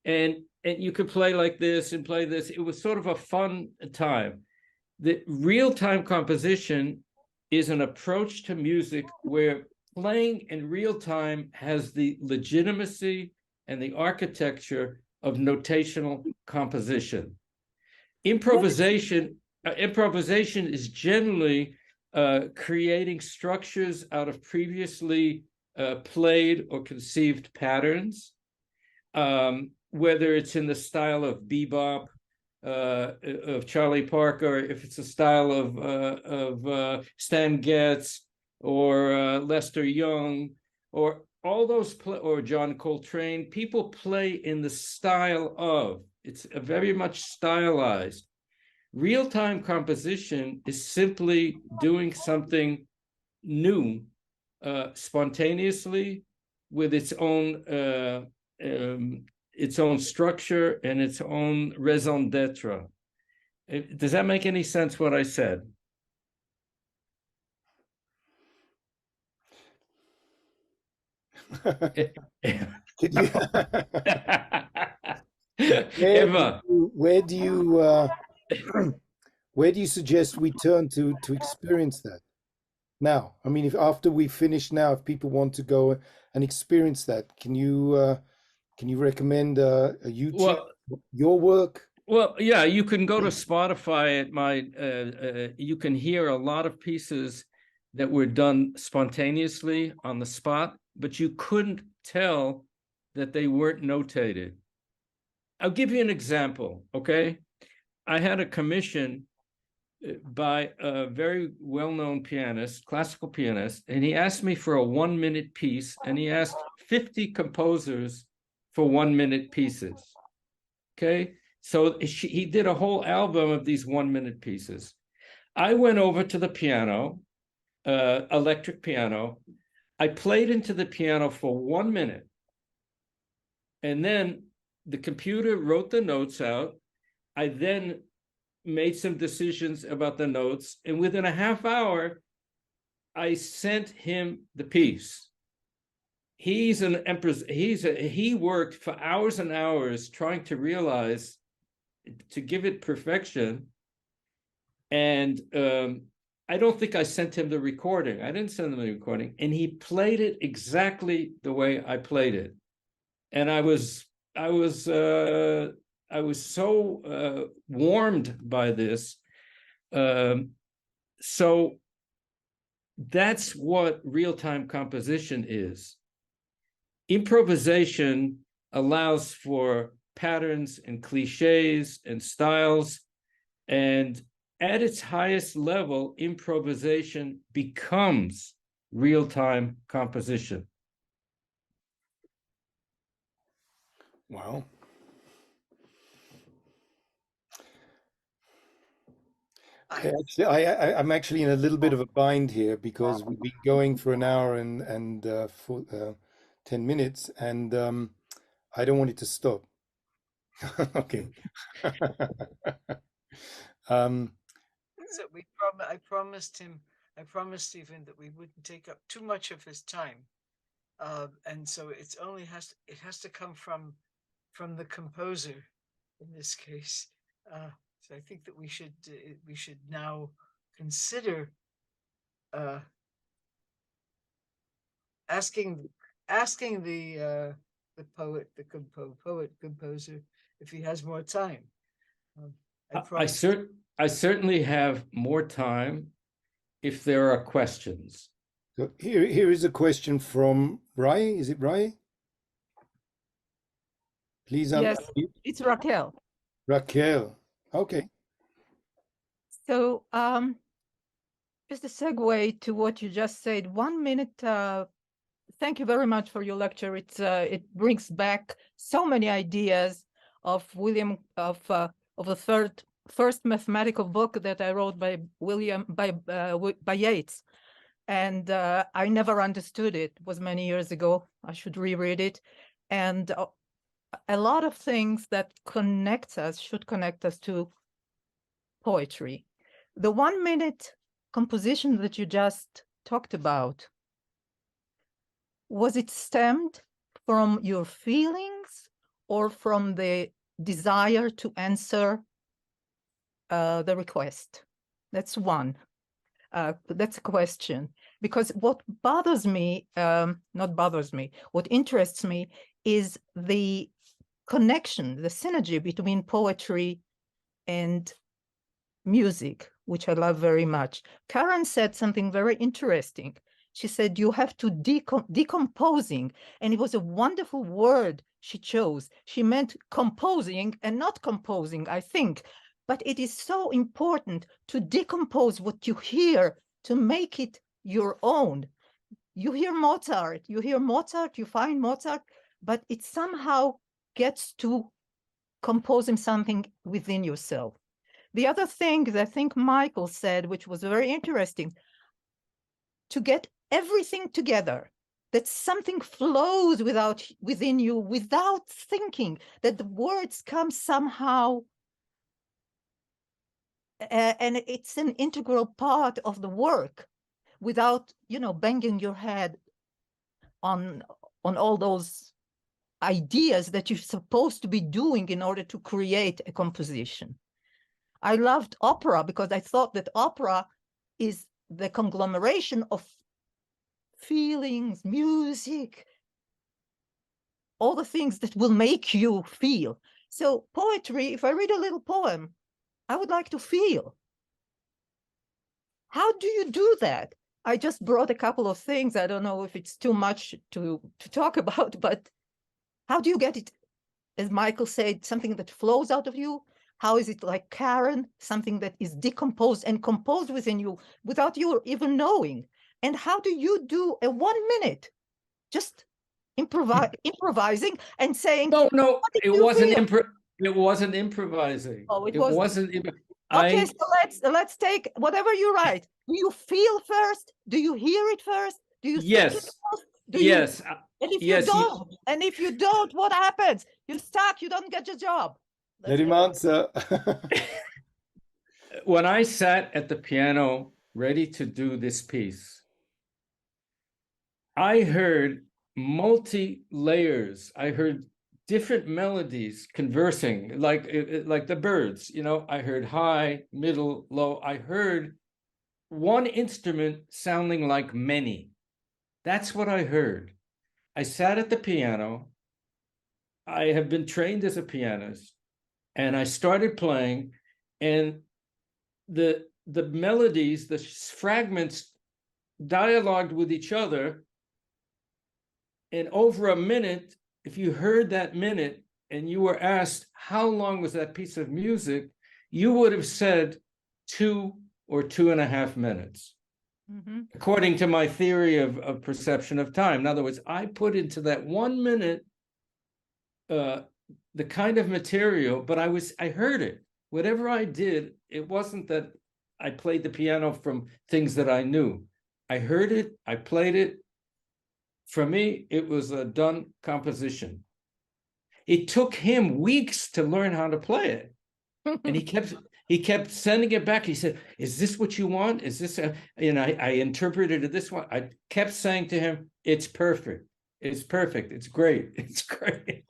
Speaker 2: and you could play like this and play this. It was sort of a fun time. The real-time composition is an approach to music where playing in real time has the legitimacy and the architecture of notational composition. Improvisation is generally creating structures out of previously played or conceived patterns, whether it's in the style of bebop, of Charlie Parker, if it's a style of Stan Getz or Lester Young, or all those, or John Coltrane. People play in the style of. It's very much stylized. Real-time composition is simply doing something new, spontaneously, with its own structure and its own raison d'etre. Does that make any sense, what I said?
Speaker 3: Emma, where do you suggest we turn to experience that now? I mean, if after we finish now, if people want to go and experience that, can you recommend a YouTube, your work?
Speaker 2: Well, yeah, you can go to Spotify at my. You can hear a lot of pieces that were done spontaneously on the spot, but you couldn't tell that they weren't notated. I'll give you an example, okay? I had a commission by a very well-known pianist, classical pianist, and he asked me for a 1-minute piece, and he asked 50 composers for 1-minute pieces, okay? So he did a whole album of these 1-minute pieces. I went over to the piano, electric piano. I played into the piano for 1 minute, and then the computer wrote the notes out. I then made some decisions about the notes, and within a half hour, I sent him the piece. He's an empress. He worked for hours and hours trying to realize, to give it perfection. And I don't think I sent him the recording. I didn't send him the recording, and he played it exactly the way I played it. And I was so warmed by this. So that's what real-time composition is. Improvisation allows for patterns and cliches and styles, and at its highest level, improvisation becomes real-time composition.
Speaker 3: Wow. I'm actually in a little bit of a bind here because we've been going for an hour and 10 minutes, and I don't want it to stop. Okay.
Speaker 1: So I promised Stephen that we wouldn't take up too much of his time, and so it has to come from the composer in this case. So I think that we should now consider asking the composer if he has more time.
Speaker 2: I certainly have more time if there are questions.
Speaker 3: So here is a question from Rai. Is it Rai? Please
Speaker 9: Yes,
Speaker 3: unmute.
Speaker 9: it's Raquel.
Speaker 3: Raquel. Okay.
Speaker 9: So just a segue to what you just said. 1 minute. Thank you very much for your lecture. It brings back so many ideas of the first mathematical book that I wrote by Yates, and I never understood it. It was many years ago. I should reread it, and a lot of things that should connect us to poetry. The 1 minute composition that you just talked about, was it stemmed from your feelings or from the desire to answer the request? That's one. That's a question. Because what bothers me, what interests me is the connection, the synergy between poetry and music, which I love very much. Karen said something very interesting. She said, you have to decomposing, and it was a wonderful word she chose. She meant composing and not composing, I think. But it is so important to decompose what you hear to make it your own. You hear Mozart, you find Mozart, but it somehow gets to composing something within yourself. The other thing that I think Michael said, which was very interesting, to get everything together, that something flows within you without thinking, that the words come somehow, and it's an integral part of the work, without, banging your head on all those ideas that you're supposed to be doing in order to create a composition. I loved opera because I thought that opera is the conglomeration of feelings, music, all the things that will make you feel. So poetry, if I read a little poem, I would like to feel. How do you do that? I just brought a couple of things. I don't know if it's too much to talk about, but how do you get it, as Michael said, something that flows out of you? How is it like Karen, something that is decomposed and composed within you without you even knowing? And how do you do a 1 minute, just improvising and saying,
Speaker 2: No, it wasn't improvising.
Speaker 9: Oh, it
Speaker 2: wasn't.
Speaker 9: Okay, so let's take whatever you write. Do you feel first? Do you hear it first? Do you think it first?
Speaker 2: Yes.
Speaker 9: And if you don't, what happens? You're stuck. You don't get your job.
Speaker 3: Let him answer.
Speaker 2: When I sat at the piano ready to do this piece, I heard multi-layers. I heard different melodies conversing, like the birds. I heard high, middle, low. I heard one instrument sounding like many. That's what I heard. I sat at the piano. I have been trained as a pianist, and I started playing, and the melodies, the fragments dialogued with each other. And over a minute, if you heard that minute and you were asked how long was that piece of music, you would have said 2 or 2.5 minutes. according to my theory of perception of time. In other words, I put into that 1 minute the kind of material, but I heard it. Whatever I did, it wasn't that I played the piano from things that I knew. I heard it, I played it. For me, it was a done composition. It took him weeks to learn how to play it. And he kept sending it back. He said, "Is this what you want? Is this I interpreted it this one." I kept saying to him, "It's perfect. It's perfect. It's great. It's great."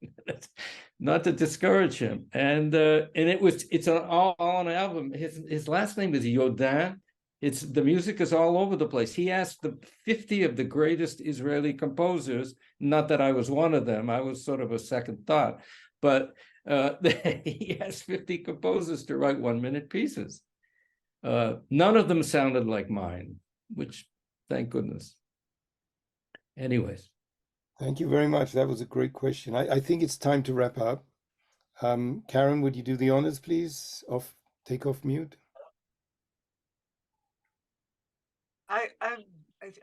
Speaker 2: Not to discourage him. And it's all on an album. His last name is Yodin. The music is all over the place. He asked the 50 of the greatest Israeli composers, not that I was one of them. I was sort of a second thought, but he asked 50 composers to write 1 minute pieces. None of them sounded like mine, which thank goodness. Anyways.
Speaker 3: Thank you very much. That was a great question. I think it's time to wrap up. Karen, would you do the honors, please? Take off mute.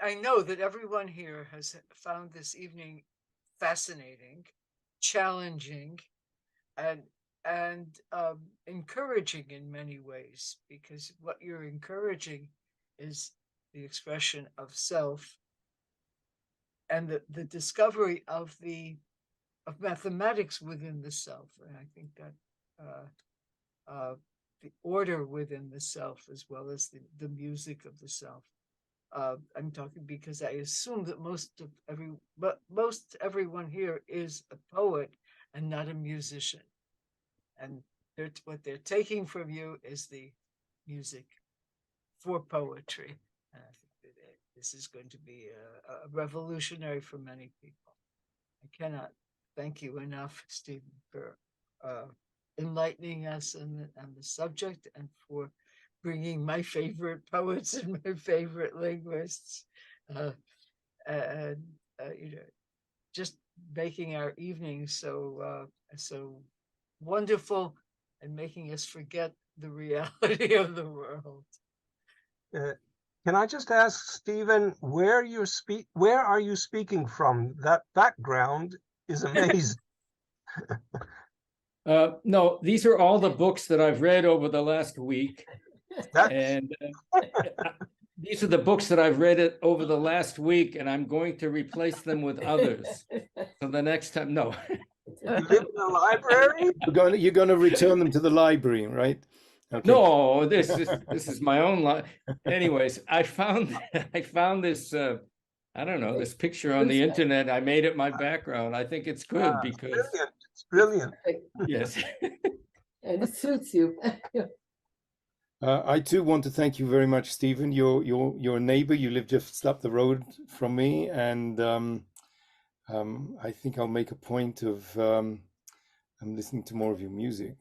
Speaker 1: I know that everyone here has found this evening fascinating, challenging, and encouraging in many ways, because what you're encouraging is the expression of self and the discovery of mathematics within the self. And I think that the order within the self, as well as the music of the self. I'm talking because I assume that most everyone here is a poet and not a musician, and what they're taking from you is the music for poetry. And I think that this is going to be a revolutionary for many people. I cannot thank you enough, Stephen, for enlightening us on the subject, and for bringing my favorite poets and my favorite linguists, and just making our evenings so wonderful, and making us forget the reality of the world.
Speaker 5: Can I just ask, Stephen, where are you speaking from? That background is amazing.
Speaker 2: No, these are all the books that I've read over the last week. And these are the books that I've read over the last week, and I'm going to replace them with others. So the next time, no.
Speaker 5: You live in the library?
Speaker 3: You're going to return them to the library, right? Okay.
Speaker 2: No, this is my own life. Anyways, I found this I don't know, this picture on the internet. I made it my background. I think it's good because
Speaker 5: it's brilliant.
Speaker 2: Yes.
Speaker 10: And it suits you.
Speaker 3: I too want to thank you very much, Stephen. You're a neighbor. You live just up the road from me, and I think I'll make a point of listening to more of your music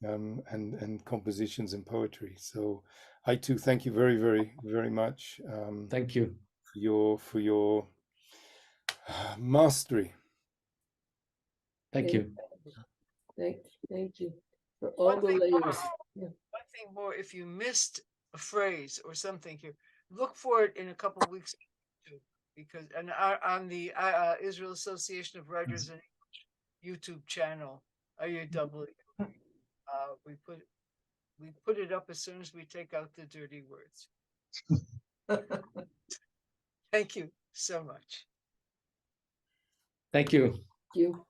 Speaker 3: and compositions and poetry. So I too thank you very, very, very much.
Speaker 2: Thank you
Speaker 3: for your mastery.
Speaker 2: Thank you.
Speaker 10: Thank you for all the layers.
Speaker 1: One thing more, if you missed a phrase or something here, look for it in a couple of weeks, because on the Israel Association of Writers and English YouTube channel, IAWE, we put it up as soon as we take out the dirty words. Thank you so much.
Speaker 2: Thank you.
Speaker 10: Thank you.